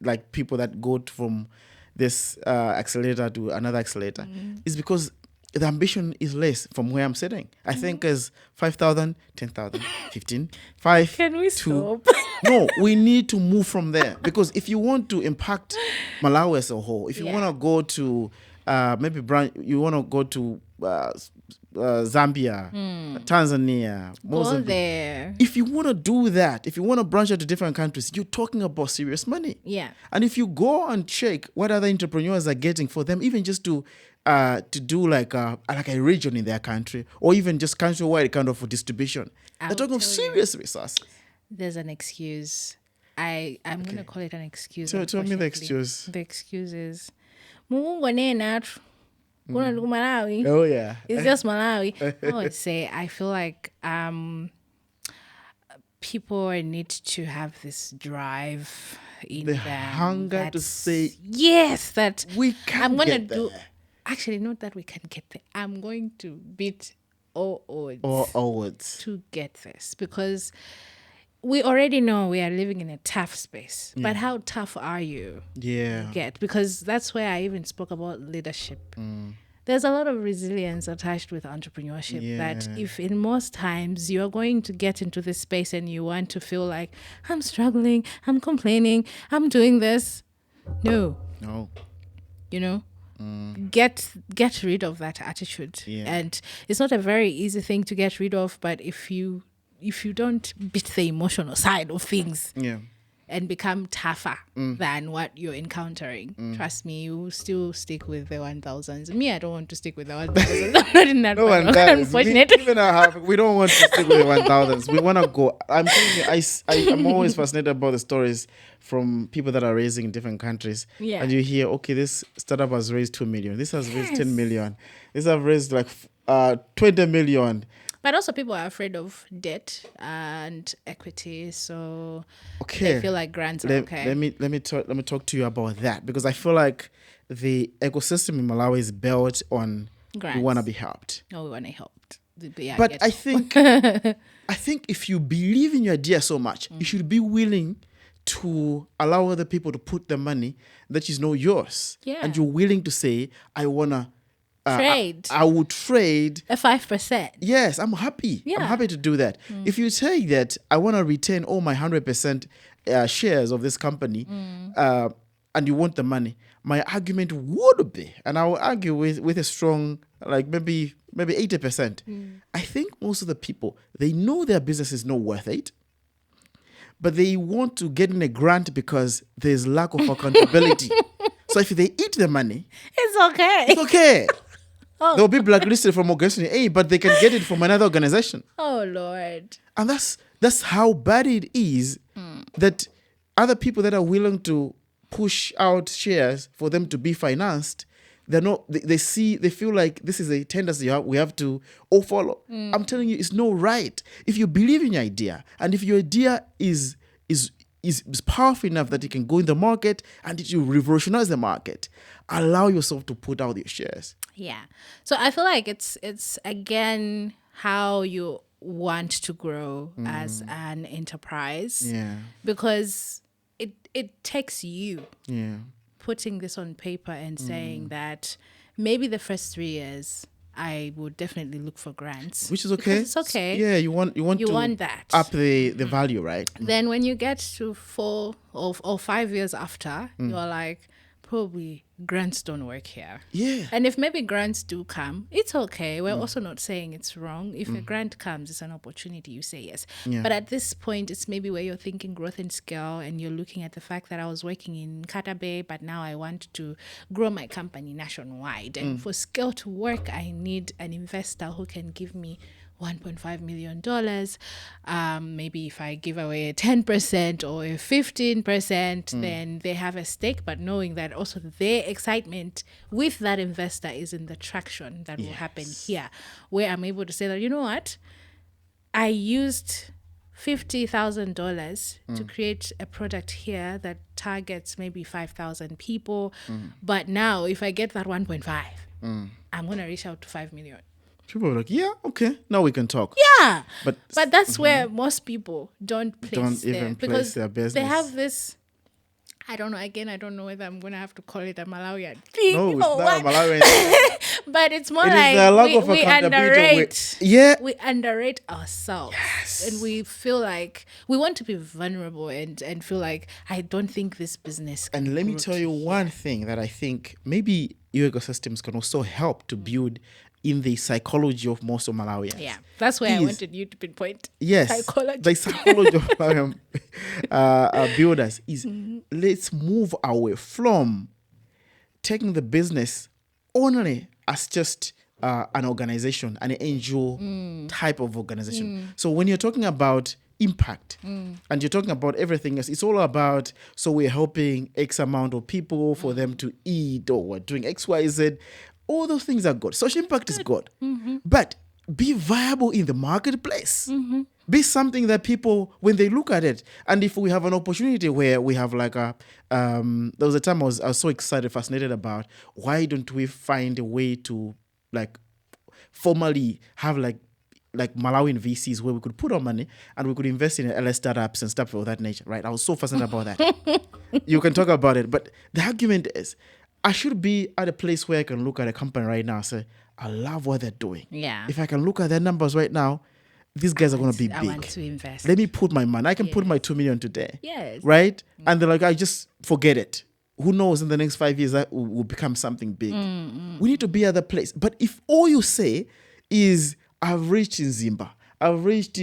like people that go from this accelerator to another accelerator, is because the ambition is less from where I'm sitting. I think as 5,000, 10,000, 15, 5. Can we 2. stop? No, we need to move from there, because if you want to impact Malawi as a whole, if you want to go to you want to go to Zambia, Tanzania, Go Mozambique. there. If you want to do that, if you want to branch out to different countries, you're talking about serious money. Yeah. And if you go and check what other entrepreneurs are getting for them, even just to do like a region in their country, or even just countrywide kind of distribution, they're talking of serious resources. There's an excuse. I'm going to call it an excuse. Tell me the unfortunately. excuse. The excuse is, Mungu nena kuna ndugu Malawi. Oh yeah. It's just Malawi. I would say I feel like people need to have this drive in The them. hunger to say, yes, that we can I'm gonna get do. there. Actually, not that we can get there. I'm going to beat all odds Or onwards. to get this, because we already know we are living in a tough space. But how tough are you? Yeah. Get, because that's where I even spoke about leadership. There's a lot of resilience attached with entrepreneurship that if in most times you're going to get into this space and you want to feel like, I'm struggling, I'm complaining, I'm doing this. No. You know? Get rid of that attitude. And it's not a very easy thing to get rid of, but if you don't beat the emotional side of things and become tougher than what you're encountering, trust me, you will still stick with the 1,000s. Me, I don't want to stick with the 1,000s. I'm not in that No one, one does. unfortunately. We don't want to stick with the 1,000s. We want to go. I'm telling you, I'm always fascinated about the stories from people that are raising in different countries. Yeah. And you hear, okay, this startup has raised 2 million. This has raised 10 million. This have raised like 20 million. But also people are afraid of debt and equity, so Okay. they feel like grants are okay. Let me talk to you about that, because I feel like the ecosystem in Malawi is built on Grants. we want to be helped. No, we want to help. Yeah, But I think if you believe in your idea so much, you should be willing to allow other people to put the money that is not yours. Yeah. And you're willing to say, I wanna trade. I would trade. A 5%. Yes, I'm happy. Yeah. I'm happy to do that. If you say that I want to retain all my 100% shares of this company, and you want the money, my argument would be, and I will argue with a strong, like maybe 80%. I think most of the people, they know their business is not worth it, but they want to get in a grant because there's lack of accountability. So if they eat the money, It's okay. it's okay. They'll be blacklisted from Organization A, but they can get it from another organization. Oh, Lord. And that's how bad it is that other people that are willing to push out shares for them to be financed, they feel like this is a tendency we have to all follow. I'm telling you, it's not right. If you believe in your idea, and if your idea is is powerful enough that it can go in the market and it will revolutionize the market. Allow yourself to put out your shares. Yeah. So I feel like it's again how you want to grow as an enterprise. Yeah. Because it takes you Yeah. putting this on paper and saying that maybe the first 3 years I would definitely look for grants. Which is okay. Because it's okay. Yeah, you want to want that. up the value, right? Then when you get to 4 or 5 years after, you're like, probably grants don't work here. Yeah. And if maybe grants do come, it's okay. We're also not saying it's wrong. If a grant comes, it's an opportunity, you say yes. Yeah. But at this point, it's maybe where you're thinking growth and scale, and you're looking at the fact that I was working in Katabe, but now I want to grow my company nationwide. And for scale to work, I need an investor who can give me $1.5 million. Maybe if I give away 10% or 15%, then they have a stake, but knowing that also their excitement with that investor is in the traction that will happen here, where I'm able to say that, you know what, I used $50,000 to create a product here that targets maybe 5,000 people. But now if I get that 1.5, I'm going to reach out to 5 million. People are like, yeah, okay, now we can talk. Yeah. But that's where most people don't even place their business. They have this, I don't know, again, I don't know whether I'm going to have to call it a Malawian thing. No, it's not what. a Malawian. But it's more It is like the lack of we accountability. underrate. We underrate ourselves. Yes. And we feel like we want to be vulnerable and feel like, I don't think this business can And let me grow tell you one thing that I think maybe your ecosystems can also help to build in the psychology of most of Malawians. Yeah, that's where I wanted you to pinpoint. Yes, Psychology. the psychology of Malawian builders is let's move away from taking the business only as just an organization, an NGO type of organization. So when you're talking about impact and you're talking about everything else, it's all about, so we're helping X amount of people for them to eat, or we're doing X, Y, Z. All those things are good. Social impact is good. But be viable in the marketplace. Be something that people, when they look at it, and if we have an opportunity where we have like there was a time I was so excited, fascinated about, why don't we find a way to like formally have like Malawian VCs where we could put our money and we could invest in LS startups and stuff of that nature, right? I was so fascinated about that. You can talk about it, but the argument is, I should be at a place where I can look at a company right now and say, I love what they're doing. Yeah. If I can look at their numbers right now, these guys are going to be big. I want to invest. Let me put my money. I can put my 2 million today. Yes. Right? And they're like, I just forget it. Who knows, in the next 5 years that will become something big. We need to be at the place. But if all you say is, I've reached Nzimba, I've reached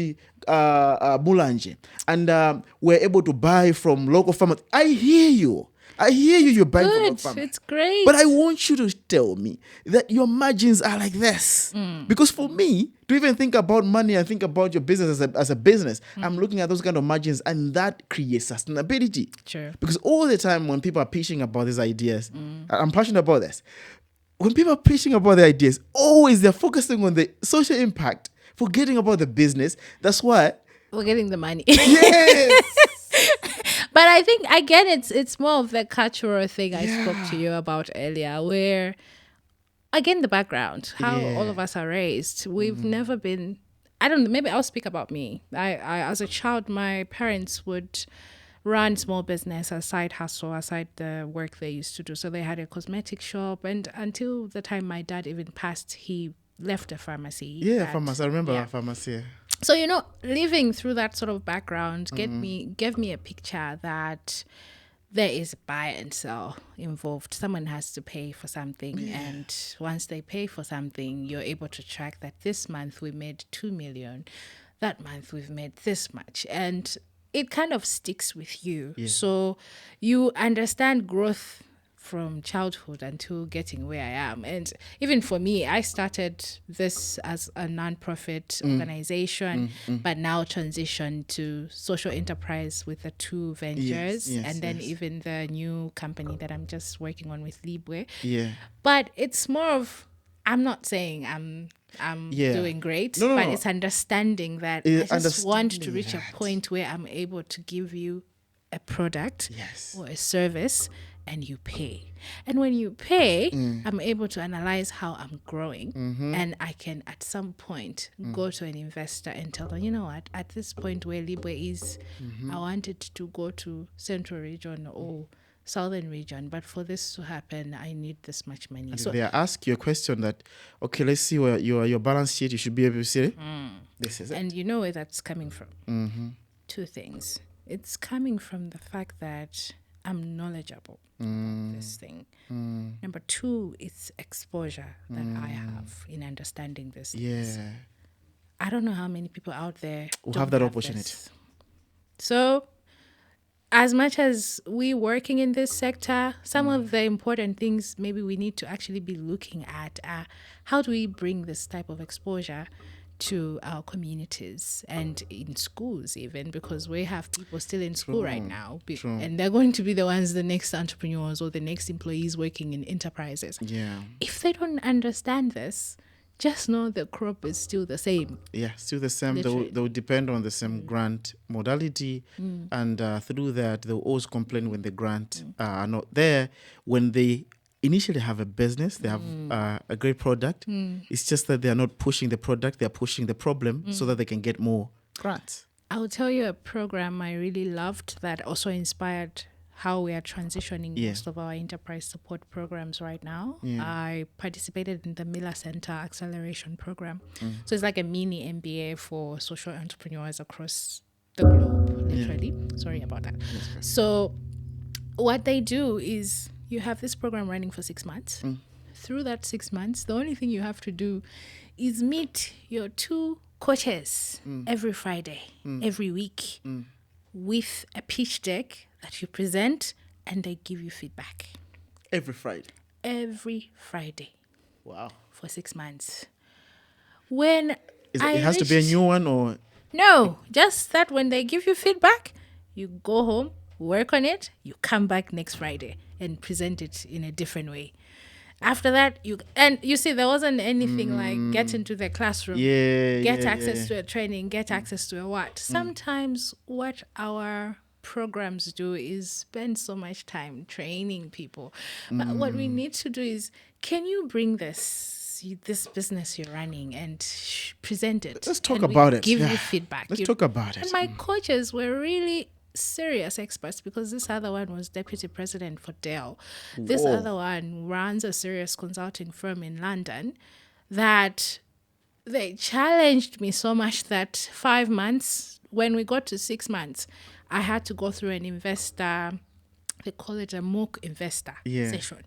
Mulanje, and we're able to buy from local farmers, I hear you. You're buying from local farmers. It's great. But I want you to tell me that your margins are like this. Because for me, to even think about money and think about your business as a business, I'm looking at those kind of margins, and that creates sustainability. Sure. Because all the time when people are pitching about these ideas, I'm passionate about this. When people are pitching about the ideas, always they're focusing on the social impact, forgetting about the business. That's why we're getting the money. Yes. But I think, again, it's more of the cultural thing I spoke to you about earlier, where, again, the background, how all of us are raised. We've never been, I don't know, maybe I'll speak about me. I as a child, my parents would run small business, a side hustle, aside the work they used to do. So they had a cosmetic shop, and until the time my dad even passed, he left a pharmacy. Yeah, pharmacy. I remember that pharmacy. So, living through that sort of background gave me a picture that there is buy and sell involved. Someone has to pay for something. Yeah. And once they pay for something, you're able to track that this month we made 2 million. That month we've made this much. And it kind of sticks with you. Yeah. So you understand growth from childhood until getting where I am. And even for me, I started this as a non-profit organization, but now transitioned to social enterprise with the 2 ventures, and then even the new company that I'm just working on with Libwe. Yeah. But it's more of, I'm not saying I'm doing great, but it's understanding that I just want to reach a point where I'm able to give you a product Yes. or a service and you pay. And when you pay, I'm able to analyze how I'm growing. And I can, at some point, go to an investor and tell them, you know what, at this point where Libre is, I wanted to go to Central Region or Southern Region, but for this to happen, I need this much money. So they ask you a question that, okay, let's see where your balance sheet, you should be able to see this is it. And you know where that's coming from. Two things. It's coming from the fact that I'm knowledgeable about this thing. Number two, it's exposure that I have in understanding this. Yeah. I don't know how many people out there Who don't have that opportunity. this. So, as much as we working in this sector, some of the important things maybe we need to actually be looking at are how do we bring this type of exposure to our communities and in schools even, because we have people still in school right now and they're going to be the ones, the next entrepreneurs or the next employees working in enterprises. Yeah. If they don't understand this, just know the crop is still the same. Yeah, still the same. Literally. They'll depend on the same grant modality. And through that, they'll always complain when the grant are not there. When they initially have a business, they have a great product. It's just that they're not pushing the product, they're pushing the problem so that they can get more grants. I'll tell you a program I really loved that also inspired how we are transitioning most of our enterprise support programs right now. I participated in the Miller Center Acceleration Program. So it's like a mini MBA for social entrepreneurs across the globe, literally. Sorry about that. So what they do is you have this program running for 6 months. Through that 6 months, the only thing you have to do is meet your 2 coaches every Friday, every week, with a pitch deck that you present, and they give you feedback. Every Friday. Every Friday. Wow. For 6 months. When it has to be a new one or? No, just that when they give you feedback, you go home, work on it, you come back next Friday and present it in a different way. After that, you see, there wasn't anything like get into the classroom, get access to a training, get access to a what. Sometimes what our programs do is spend so much time training people. But what we need to do is, can you bring this business you're running and present it? Let's talk about it. Give you feedback. Let's talk about it. And my coaches were really serious experts, because this other one was deputy president for Dell. This other one runs a serious consulting firm in London, that they challenged me so much that 5 months, when we got to 6 months, I had to go through an investor, they call it a mock investor session,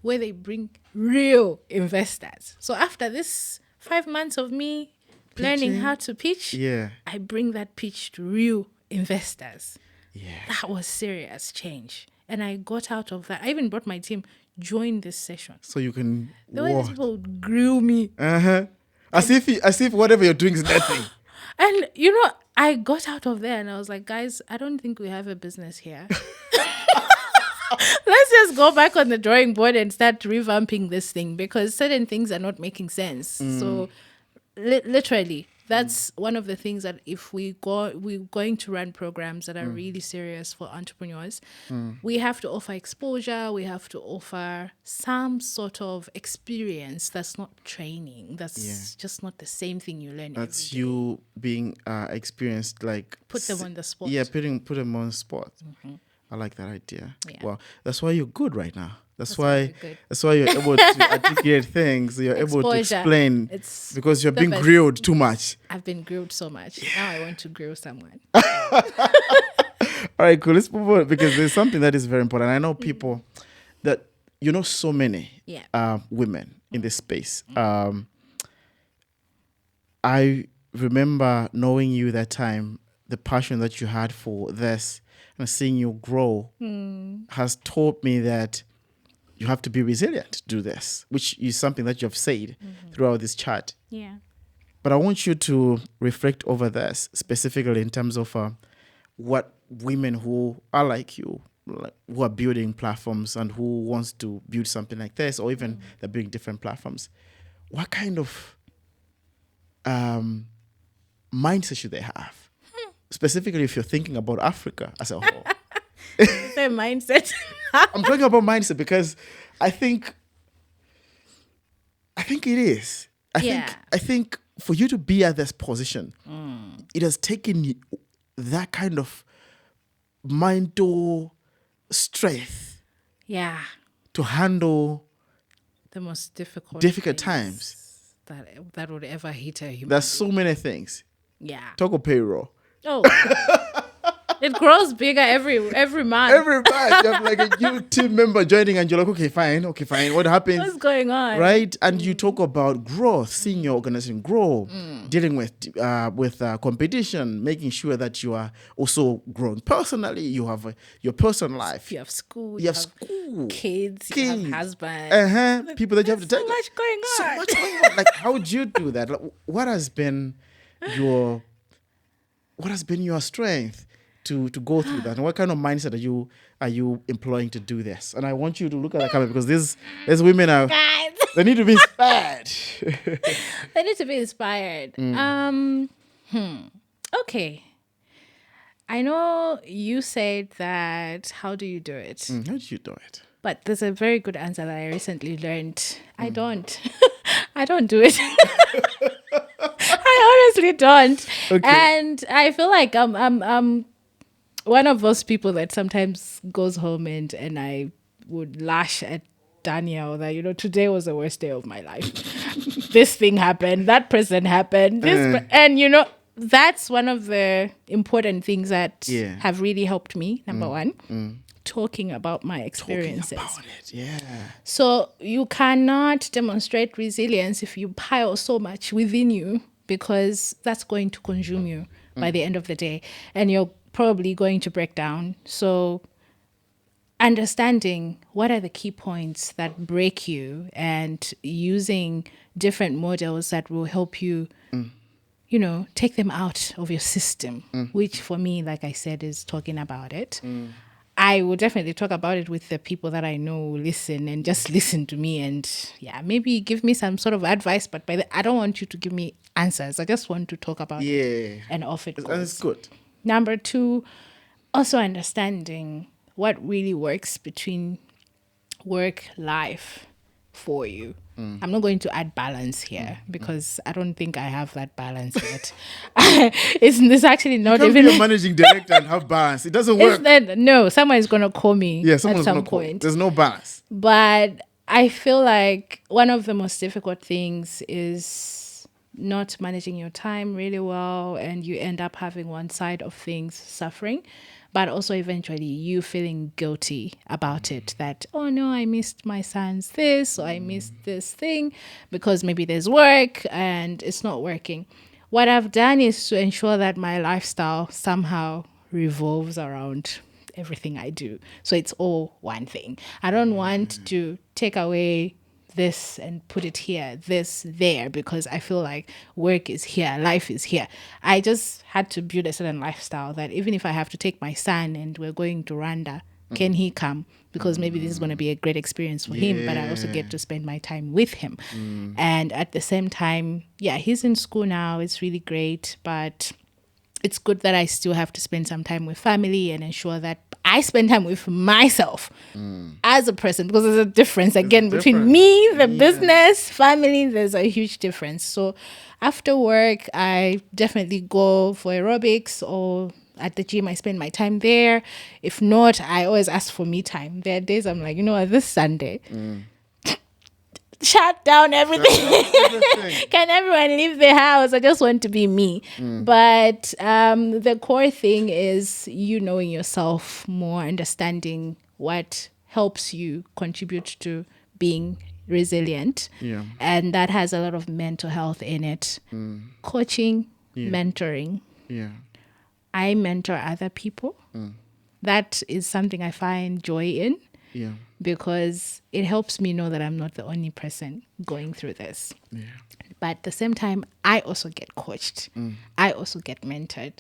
where they bring real investors. So after this 5 months of me learning how to pitch, I bring that pitch to real investors. That was serious change. And I got out of that. I even brought my team, join this session. So you can the way these people would grill me. As if whatever you're doing is nothing. And I got out of there and I was like, guys, I don't think we have a business here. Let's just go back on the drawing board and start revamping this thing, because certain things are not making sense. So literally, that's one of the things that if we're going to run programs that are really serious for entrepreneurs, we have to offer exposure, we have to offer some sort of experience that's not training, that's just not the same thing you learn. That's you being experienced, like put them on the spot. Yeah, put them on the spot. I like that idea. Well, that's why you're good right now. That's why you're able to articulate things. You're able to explain, because you're being grilled too much. I've been grilled so much. Now I want to grill someone. All right, cool. Let's move on, because there's something that is very important. I know people that, so many women in this space. I remember knowing you that time, the passion that you had for this and seeing you grow has taught me that you have to be resilient to do this, which is something that you have said throughout this chat. Yeah. But I want you to reflect over this specifically in terms of what women who are like you, who are building platforms and who wants to build something like this, or even they're building different platforms, what kind of mindset should they have? Specifically, if you're thinking about Africa as a whole. Their mindset. I'm talking about mindset because I think it is. I think for you to be at this position, it has taken that kind of mental strength Yeah. to handle The most difficult times. that would ever hit a human. There's so many things. Yeah. Talk of payroll. Oh. It grows bigger every month. Every month, you have like a new team member joining, and you're like, okay, fine. What happens? What's going on? Right? And you talk about growth, seeing your organization grow, dealing with competition, making sure that you are also growing personally. You have your personal life. You have school. You have school. Kids. You have husband. People that you have to take. So much going on. So much going on. Like, how would you do that? Like, what has been your strength to go through that, and what kind of mindset are you employing to do this? And I want you to look at the camera because these women are Guys. they need to be inspired. They need to be inspired. Okay. I know you said that. How do you do it? How do you do it? But there's a very good answer that I recently learned. I don't. I don't do it. I honestly don't. Okay. And I feel like I'm one of those people that sometimes goes home and I would lash at Daniel that, today was the worst day of my life. This thing happened, that person happened, and that's one of the important things that have really helped me. Number one, talking about my experiences. Talking about it, yeah. So you cannot demonstrate resilience if you pile so much within you, because that's going to consume you by the end of the day, and you're probably going to break down. So understanding what are the key points that break you and using different models that will help you, take them out of your system, which for me, like I said, is talking about it. I will definitely talk about it with the people that I know listen and just listen to me and maybe give me some sort of advice, but I don't want you to give me answers. I just want to talk about it and off it goes. And it's good. Number two, also understanding what really works between work life for you. I'm not going to add balance here because I don't think I have that balance yet. It's actually not You can't even be a managing director and have balance. It doesn't work. No, someone is going to call me at some point. There's no balance. But I feel like one of the most difficult things is not managing your time really well, and you end up having one side of things suffering, but also eventually you feeling guilty about it, that, oh no, I missed my son's this, or I missed this thing because maybe there's work and it's not working. What I've done is to ensure that my lifestyle somehow revolves around everything I do. So it's all one thing. I don't want to take away this and put it here, this there, because I feel like work is here, life is here. I just had to build a certain lifestyle that even if I have to take my son and we're going to Rwanda, can he come? Because maybe this is going to be a great experience for him, but I also get to spend my time with him. And at the same time, he's in school now. It's really great, but it's good that I still have to spend some time with family and ensure that I spend time with myself as a person, because there's a difference between me, the business, family. There's a huge difference. So after work, I definitely go for aerobics, or at the gym, I spend my time there. If not, I always ask for me time. There are days I'm like, this Sunday, shut down everything. Can everyone leave the house? I just want to be me. But the core thing is you knowing yourself more, understanding what helps you contribute to being resilient. And that has a lot of mental health in it. Coaching, mentoring. I mentor other people. That is something I find joy in. Because it helps me know that I'm not the only person going through this. But at the same time, I also get coached. I also get mentored.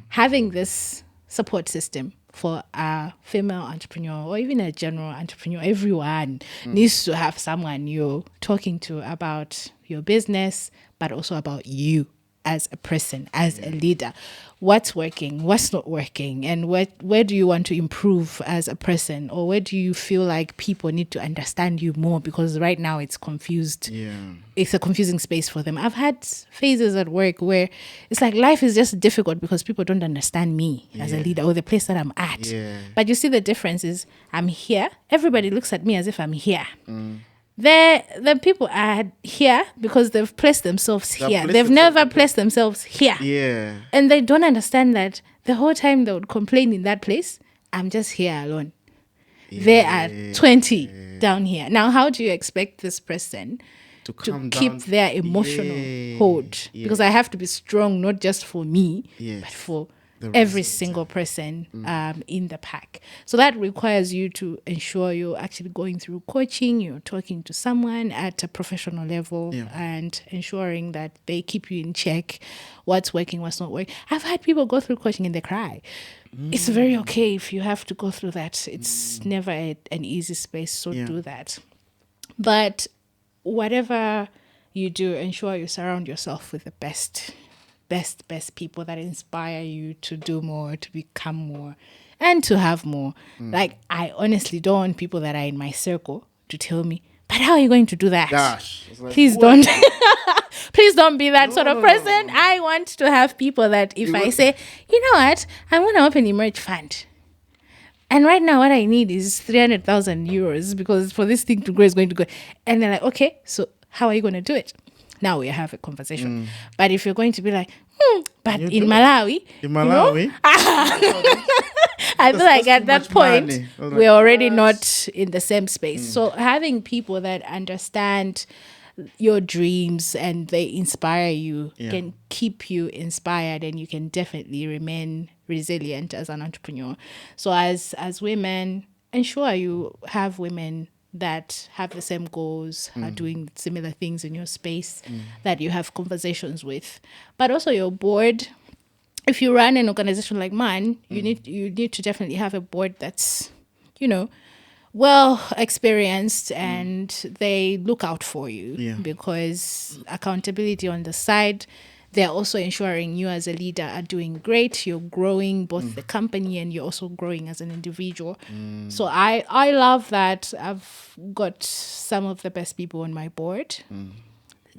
Having this support system for a female entrepreneur, or even a general entrepreneur, everyone needs to have someone you're talking to about your business, but also about you. as a person, as a leader. What's working, what's not working, and where do you want to improve as a person, or where do you feel like people need to understand you more, because right now it's confused. It's a confusing space for them. I've had phases at work where it's like life is just difficult because people don't understand me as a leader or the place that I'm at. But you see, the difference is I'm here, everybody looks at me as if I'm here. The people are here because they've placed themselves here. They've never placed themselves here. And they don't understand that the whole time they would complain in that place, I'm just here alone. There are 20 down here. Now, how do you expect this person to keep their emotional hold? Because I have to be strong, not just for me, but for every single person in the pack. So that requires you to ensure you're actually going through coaching, you're talking to someone at a professional level and ensuring that they keep you in check, what's working, what's not working. I've had people go through coaching and they cry. It's very okay if you have to go through that. It's never an easy space, so do that. But whatever you do, ensure you surround yourself with the best people that inspire you to do more, to become more, and to have more. Like, I honestly don't want people that are in my circle to tell me, but how are you going to do that? Gosh. Like, please don't. Please don't be that sort of person. No. I want to have people that if I say, you know what, I want to open Emerge Fund. And right now what I need is 300,000 euros because for this thing to grow is going to go. And they're like, okay, so how are you going to do it? Now we have a conversation. But if you're going to be like, but in Malawi, I feel like at that point, we're already not in the same space. So having people that understand your dreams and they inspire you can keep you inspired, and you can definitely remain resilient as an entrepreneur. So as women, ensure you have women that have the same goals, are doing similar things in your space, that you have conversations with. But also your board. If you run an organization like mine, you need to definitely have a board that's, well experienced and they look out for you, because accountability on the side, they're also ensuring you as a leader are doing great. You're growing both the company and you're also growing as an individual. So I love that I've got some of the best people on my board.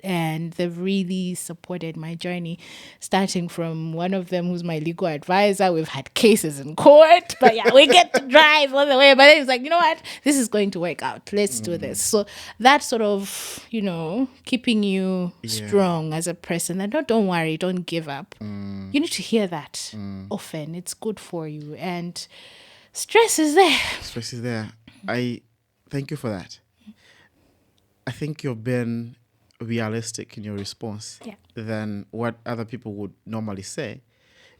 And they've really supported my journey, starting from one of them who's my legal advisor. We've had cases in court, but we get to drive all the way. But then it's like, you know what? This is going to work out. Let's do this. So that sort of, keeping you strong as a person. And don't worry, don't give up. You need to hear that often. It's good for you. And stress is there. I thank you for that. I think you've been realistic in your response than what other people would normally say.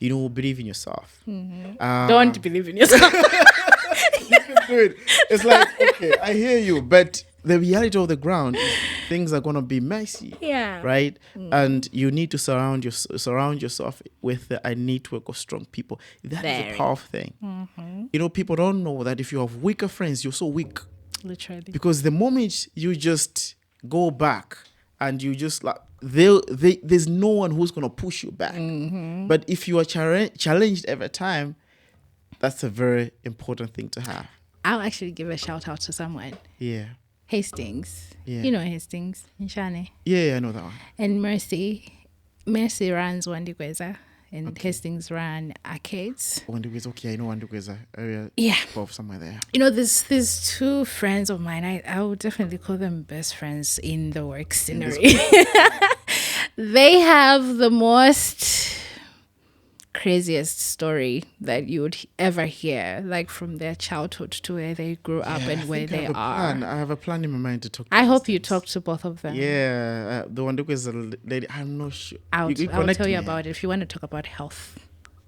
Believe in yourself. Don't believe in yourself. You can do it. It's like, okay, I hear you, but the reality of the ground is things are going to be messy, right? And you need to surround yourself with a network of strong people. That is a powerful thing. People don't know that if you have weaker friends, you're so weak. Literally. Because the moment you just go back and you just like, there's no one who's going to push you back. But if you are challenged every time, that's a very important thing to have. I'll actually give a shout out to someone. Hastings. You know Hastings in Shane. I know that one. And Mercy runs Wangiwe, and Hastings ran Arcades. Wangiwe, okay, I know Wangiwe area. Somewhere there. There's two friends of mine. I would definitely call them best friends in the work scenery. They have the most craziest story that you would ever hear, like from their childhood to where they grew up and where they are. I have a plan in my mind to talk to I hope you talk to both of them. The one is a lady, I'm not sure. I'll tell you about it. If you want to talk about health,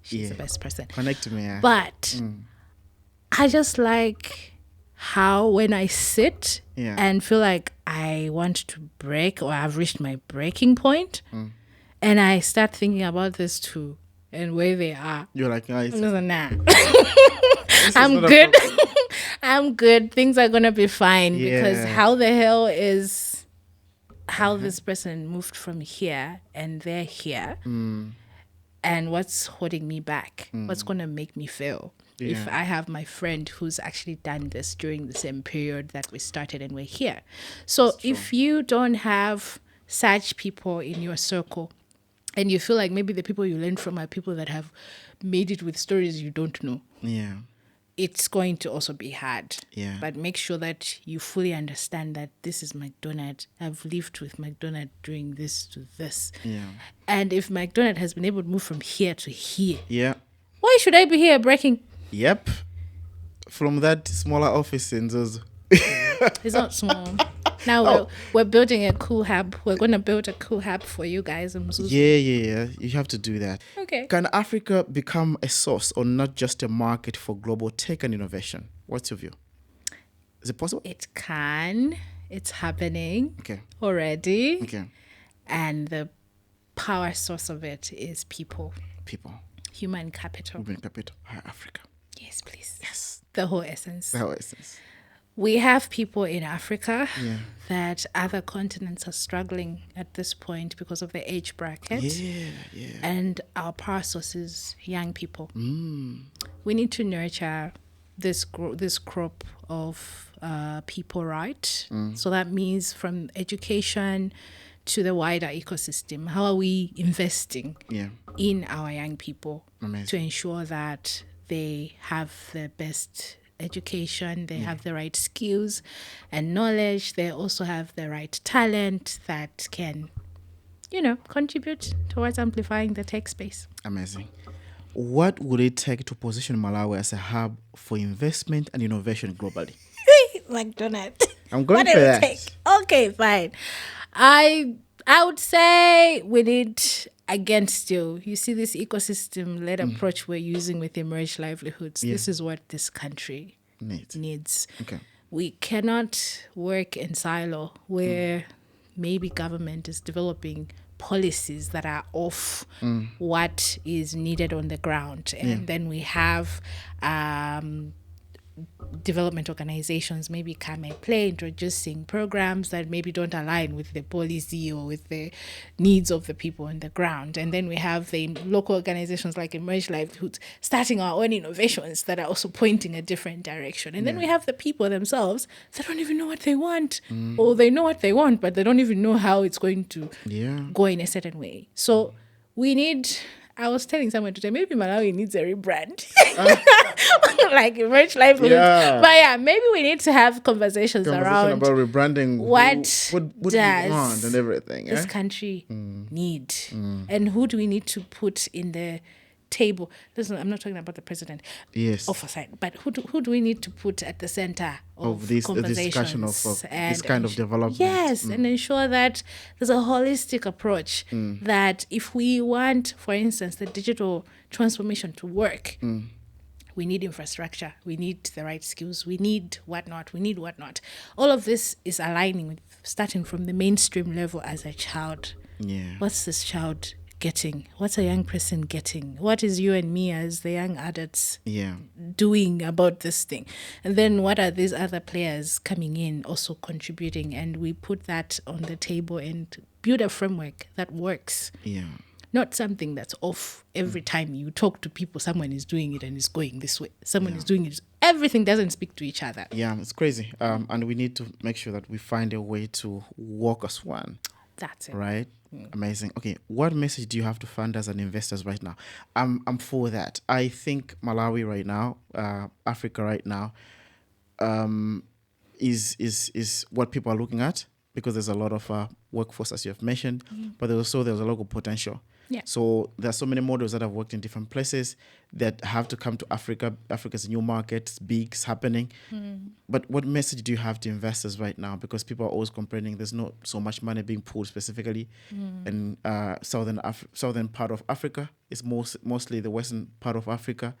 she's the best person. Connect to me. But I just like how when I sit and feel like I want to break or I've reached my breaking point, and I start thinking about this too and where they are. You're like, nah. I'm good. I'm good. Things are gonna be fine because how the hell is how this person moved from here and they're here, and what's holding me back, what's going to make me fail. If Yeah. I have my friend who's actually done this during the same period that we started and we're here. So if you don't have such people in your circle, and you feel like maybe the people you learn from are people that have made it with stories you don't know, Yeah. it's going to also be hard. Yeah. But make sure that you fully understand that this is McDonald. I've lived with McDonald doing this to this. Yeah. And if McDonald has been able to move from here to here, Yeah. why should I be here breaking? Yep. From that smaller office in Zozo. It's not small. Now we're building a cool hub. We're going to build a cool hub for you guys in Mzuzu. Yeah. You have to do that. Okay. Can Africa become a source or not just a market for global tech and innovation? What's your view? Is it possible? It can. It's happening Okay. already. Okay. And the power source of it is people, People. human capital. Human capital. Africa. Yes, please. Yes. The whole essence. The whole essence. We have people in Africa Yeah. that other continents are struggling at this point because of the age bracket. Yeah. And our power source is young people. Mm. We need to nurture this crop of people, right? So that means from education to the wider ecosystem. How are we investing Yeah. in our young people Amazing. to ensure that they have the best education, they have the right skills and knowledge, they also have the right talent that can, contribute towards amplifying the tech space. Amazing. What would it take to position Malawi as a hub for investment and innovation globally? McDonald's. I'm going What for did it that. take? Okay, fine. I would say we need, again, still, you see this ecosystem-led approach we're using with Emerge Livelihoods. Yeah. This is what this country needs. Okay. We cannot work in silo where maybe government is developing policies that are off what is needed on the ground. And then we have development organizations maybe come and play, introducing programs that maybe don't align with the policy or with the needs of the people on the ground. And then we have the local organizations like Emerge Livelihoods starting our own innovations that are also pointing a different direction. And then we have the people themselves that don't even know what they want, or they know what they want, but they don't even know how it's going to go in a certain way. So we need... I was telling someone today, maybe Malawi needs a rebrand. Like Emerge Livelihoods. Yeah. But yeah, maybe we need to have conversations around about rebranding. what do does you want and everything. this country need. And who do we need to put in the table? Listen, I'm not talking about the president Yes. oversight, but who do we need to put at the center of this conversations discussion of and this kind of development. Yes, and ensure that there's a holistic approach that if we want, for instance, the digital transformation to work, we need infrastructure, we need the right skills, we need whatnot. All of this is aligning with starting from the mainstream level as a child. Yeah. What's this child getting? What's a young person getting? What is you and me as the young adults doing about this thing? And then what are these other players coming in also contributing? And we put that on the table and build a framework that works. Yeah. Not something that's off every time you talk to people. Someone is doing it and it's going this way. Someone is doing it. Everything doesn't speak to each other. Yeah, it's crazy. And we need to make sure that we find a way to walk as one. That's it. Right? Amazing. Okay, what message do you have to funders and investors right now? I'm for that. I think Malawi right now, Africa right now, is what people are looking at, because there's a lot of workforce, as you have mentioned, but there's a lot of potential. Yeah. So there are so many models that have worked in different places that have to come to Africa. Africa's a new market, it's big, it's happening. But what message do you have to investors right now? Because people are always complaining there's not so much money being pulled specifically in southern part of Africa. It's mostly the western part of Africa,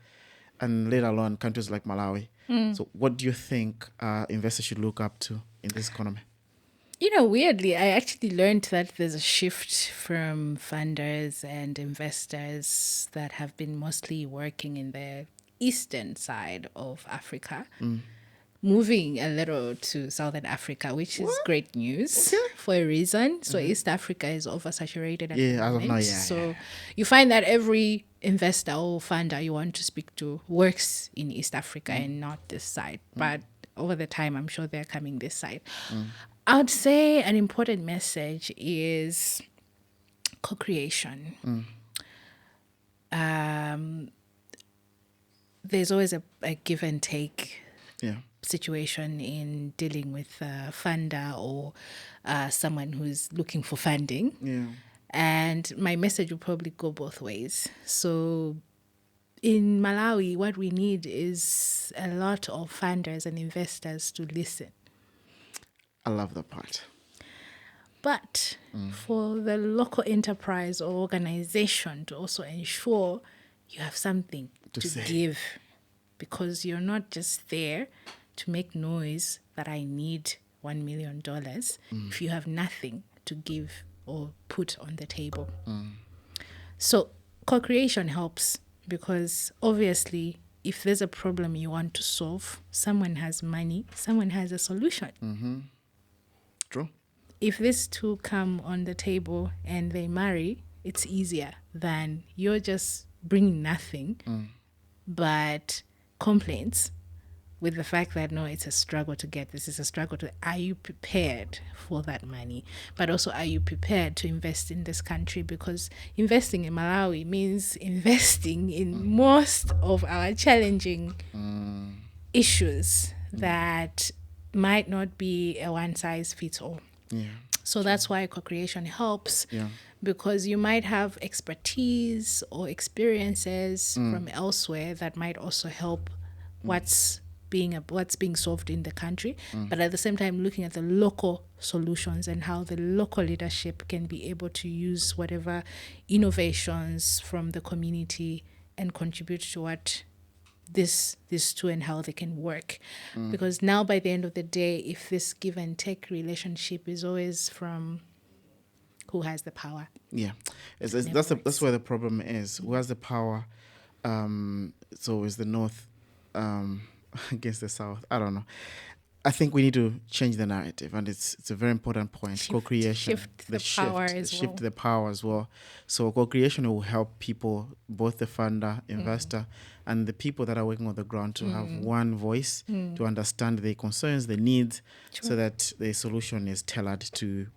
and let alone countries like Malawi. So what do you think investors should look up to in this economy? Weirdly, I actually learned that there's a shift from funders and investors that have been mostly working in the eastern side of Africa moving a little to Southern Africa, which is great news for a reason. So East Africa is oversaturated at the Yeah, as of moment. now, yeah, So you find that every investor or funder you want to speak to works in East Africa and not this side. But over the time, I'm sure they're coming this side. I would say an important message is co-creation. There's always a give and take situation in dealing with a funder or someone who's looking for funding. Yeah. And my message will probably go both ways. So in Malawi, what we need is a lot of funders and investors to listen. I love that part. But for the local enterprise or organization to also ensure you have something to give, because you're not just there to make noise that I need $1 million if you have nothing to give or put on the table. So co-creation helps, because obviously if there's a problem you want to solve, someone has money, someone has a solution. True. If these two come on the table and they marry, it's easier than you're just bringing nothing but complaints with the fact that, no, it's a struggle to get this. It's a struggle to, are you prepared for that money? But also, are you prepared to invest in this country? Because investing in Malawi means investing in most of our challenging issues that might not be a one-size-fits-all. Yeah. So that's why co-creation helps, because you might have expertise or experiences from elsewhere that might also help what's being solved in the country, but at the same time looking at the local solutions and how the local leadership can be able to use whatever innovations from the community and contribute to what these two and how they can work. Because now by the end of the day, if this give and take relationship is always from who has the power. Yeah, that's where the problem is. Who has the power? So is the North against the South? I don't know. I think we need to change the narrative, and it's a very important point. Co-creation, shift the power as well. So co-creation will help people, both the funder, investor, and the people that are working on the ground, to have one voice, to understand their concerns, their needs, so that the solution is tailored to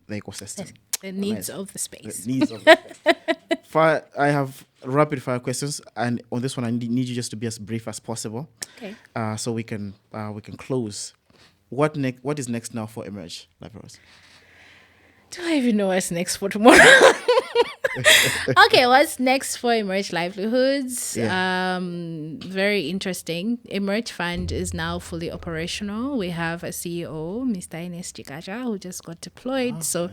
the ecosystem. The needs of the space. The needs of the space. I have rapid fire questions, and on this one, I need you just to be as brief as possible. Okay. So we can close. What is next now for Emerge Livelihoods? Do I even know what's next for tomorrow? Okay, what's next for Emerge Livelihoods? Yeah. Very interesting. Emerge Fund is now fully operational. We have a CEO, Mr. Ines Chikaja, who just got deployed. So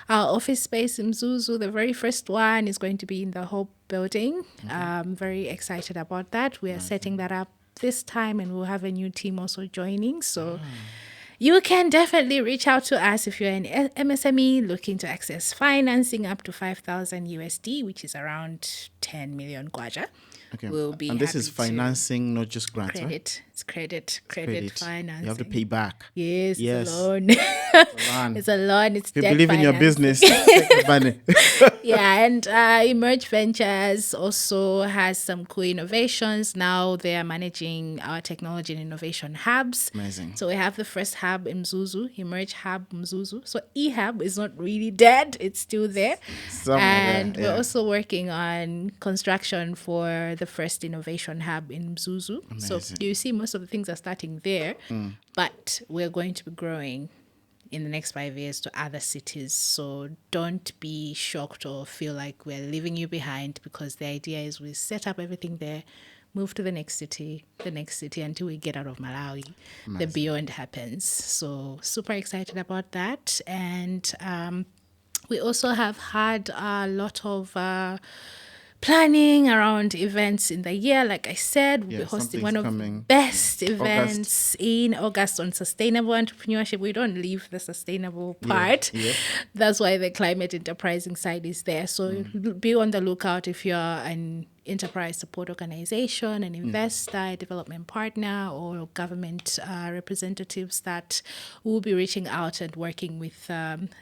our office space in Mzuzu, the very first one, is going to be in the Hope building. I'm very excited about that. We are setting that up this time, and we'll have a new team also joining. So you can definitely reach out to us if you're an MSME looking to access financing up to 5,000 USD, which is around 10 million kwacha. Okay. We'll be and this is happy to financing, not just grants, credit. right? It's credit financing. You have to pay back. Yes. Yes. It's a loan. It's It's a loan. It's If you debt believe in your finance. business, take the money. Yeah, and Emerge Ventures also has some cool innovations. Now they are managing our technology and innovation hubs. Amazing. So we have the first hub in Mzuzu, Emerge Hub Mzuzu. So eHub is not really dead; it's still there. Somewhere And there, we're yeah. also working on construction for the first innovation hub in Mzuzu. So Amazing. you see, most of the things are starting there, but we're going to be growing in the next 5 years to other cities. So don't be shocked or feel like we're leaving you behind, because the idea is we set up everything there, move to the next city until we get out of Malawi. The beyond happens. So super excited about that. And we also have had a lot of planning around events in the year. Like I said, we'll be hosting one of the best events in August on sustainable entrepreneurship. We don't leave the sustainable part. Yeah. That's why the climate enterprising side is there. So be on the lookout if you're an enterprise support organization, an investor, a development partner, or government representatives that will be reaching out and working with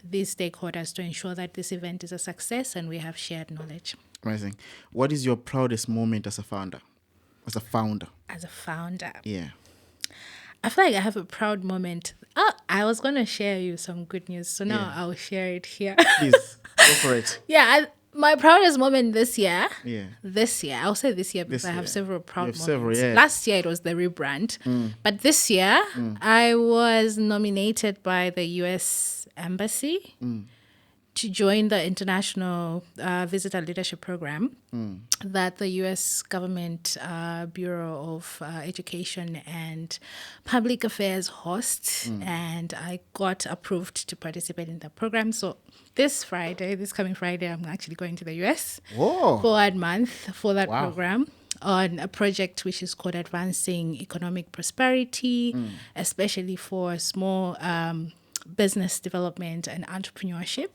these stakeholders to ensure that this event is a success and we have shared knowledge. Amazing. What is your proudest moment as a founder? As a founder? As a founder. Yeah. I feel like I have a proud moment. Oh, I was going to share you some good news. So now Yeah. I'll share it here. Please, go for it. Yeah, my proudest moment this year. Yeah. This year, I'll say this year because This I have year. several proud You have moments. several, yeah. Last year it was the rebrand, but this year I was nominated by the U.S. Embassy to join the International Visitor Leadership Program that the U.S. Government Bureau of Education and Public Affairs hosts, and I got approved to participate in the program. So this coming Friday, I'm actually going to the U.S. Whoa. for a month for that Wow. program on a project which is called Advancing Economic Prosperity, especially for small business development and entrepreneurship.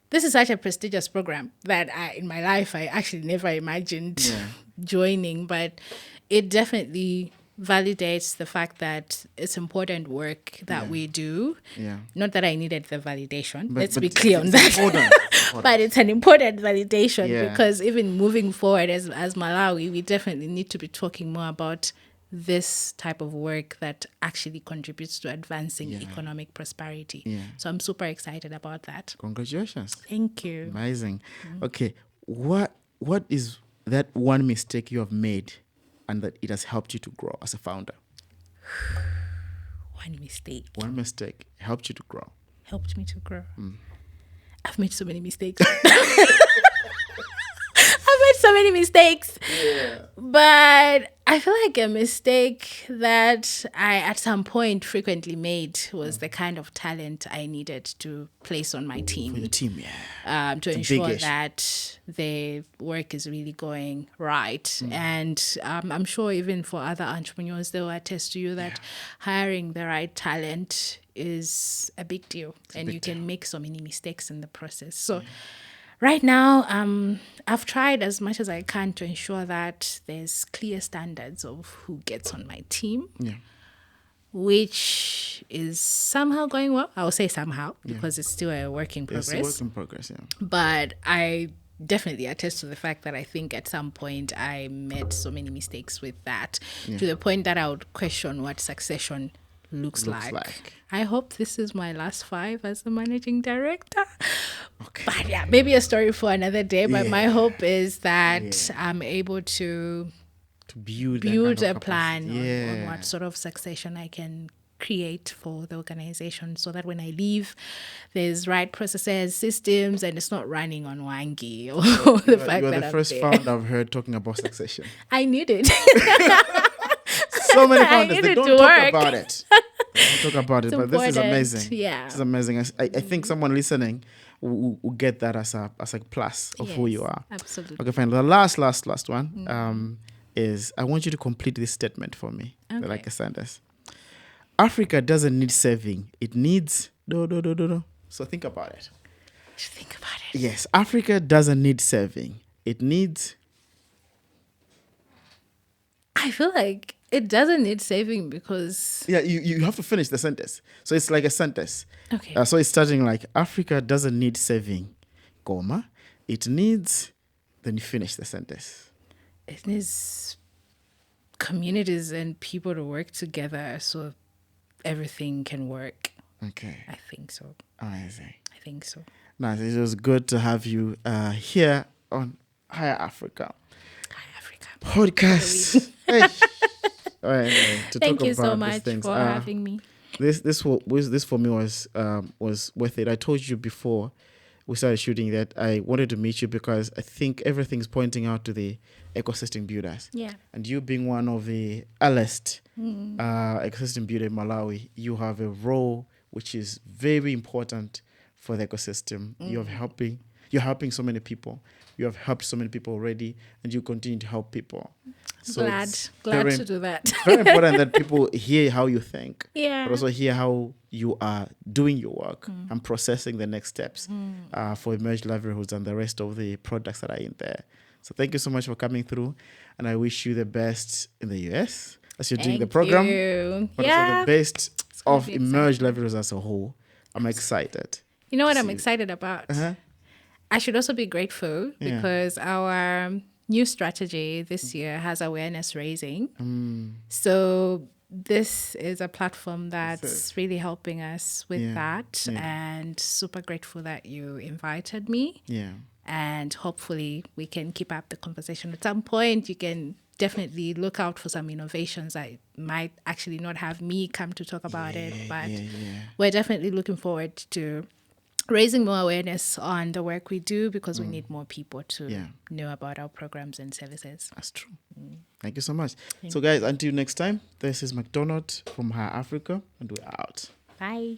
This is such a prestigious program that in my life I actually never imagined joining, but it definitely validates the fact that it's important work that we do. Yeah. Not that I needed the validation. But- Let's but be clear on it's that. important. But it's an important validation Yeah. because even moving forward as Malawi, we definitely need to be talking more about this type of work that actually contributes to advancing economic prosperity. Yeah. So I'm super excited about that. Congratulations. Thank you. Amazing. Okay. What is that one mistake you have made and that it has helped you to grow as a founder? One mistake One mistake helped you to grow. helped me to grow. I've made so many mistakes. So many mistakes, but I feel like a mistake that I at some point frequently made was the kind of talent I needed to place on my For team your team, to a ensure big issue. that the work is really going right. And I'm sure even for other entrepreneurs, they will attest to you that hiring the right talent is a big deal, and you can make so many mistakes in the process. So right now, I've tried as much as I can to ensure that there's clear standards of who gets on my team, which is somehow going well. I will say somehow because it's still a work in progress. It's a work in progress, yeah. But I definitely attest to the fact that I think at some point I made so many mistakes with that to the point that I would question what succession looks like. I hope this is my last 5 as a managing director. Okay. But yeah, maybe a story for another day. But my hope is that I'm able to build a plan on what sort of succession I can create for the organization so that when I leave, there's right processes, systems, and it's not running on Wangi or the fact You're that the I'm first there. founder I've heard talking about succession. I need it. So many I founders, need they it don't to talk work. about it. They don't talk about it, but this is important, amazing. yeah. This is amazing. I think someone listening will get that as a plus of who you are. Absolutely. Okay, fine. The last one is I want you to complete this statement for me, like a sentence. Africa doesn't need saving. It needs do. So think about it. Think about it. Yes, Africa doesn't need saving. It needs. I feel like it doesn't need saving because... Yeah, you have to finish the sentence. So it's like a sentence. Okay. So it's starting like Africa doesn't need saving, comma. It needs. Then you finish the sentence. It needs communities and people to work together so everything can work. Okay. I think so. Amazing. I think so. Nice. It was good to have you here on Higher Africa Hi, Africa. podcast. Hey. All right, anyway, to Thank talk you so about much these things. for having me. This for me was worth it. I told you before we started shooting that I wanted to meet you because I think everything's pointing out to the ecosystem builders. Yeah. And you being one of the earliest ecosystem builder in Malawi, you have a role which is very important for the ecosystem. You're helping so many people. You have helped so many people already, and you continue to help people. So Glad to do that. very important that people hear how you think, Yeah. but also hear how you are doing your work and processing the next steps for Emerge Livelihoods and the rest of the products that are in there. So thank you so much for coming through, and I wish you the best in the US as you're doing the Thank program. you. But Yeah. also the best gonna of be Emerge Livelihoods as a whole. I'm excited. You know what I'm See. excited about? Uh-huh. I should also be grateful Yeah. because our new strategy this year has awareness raising. So this is a platform that's really helping us with that, and super grateful that you invited me. Yeah. And hopefully we can keep up the conversation. At some point, you can definitely look out for some innovations that might actually not have me come to talk about it, but we're definitely looking forward to raising more awareness on the work we do because we need more people to know about our programs and services. That's true. Thank you so much. So guys, until next time, this is McDonald from Her Africa, and we're out. Bye.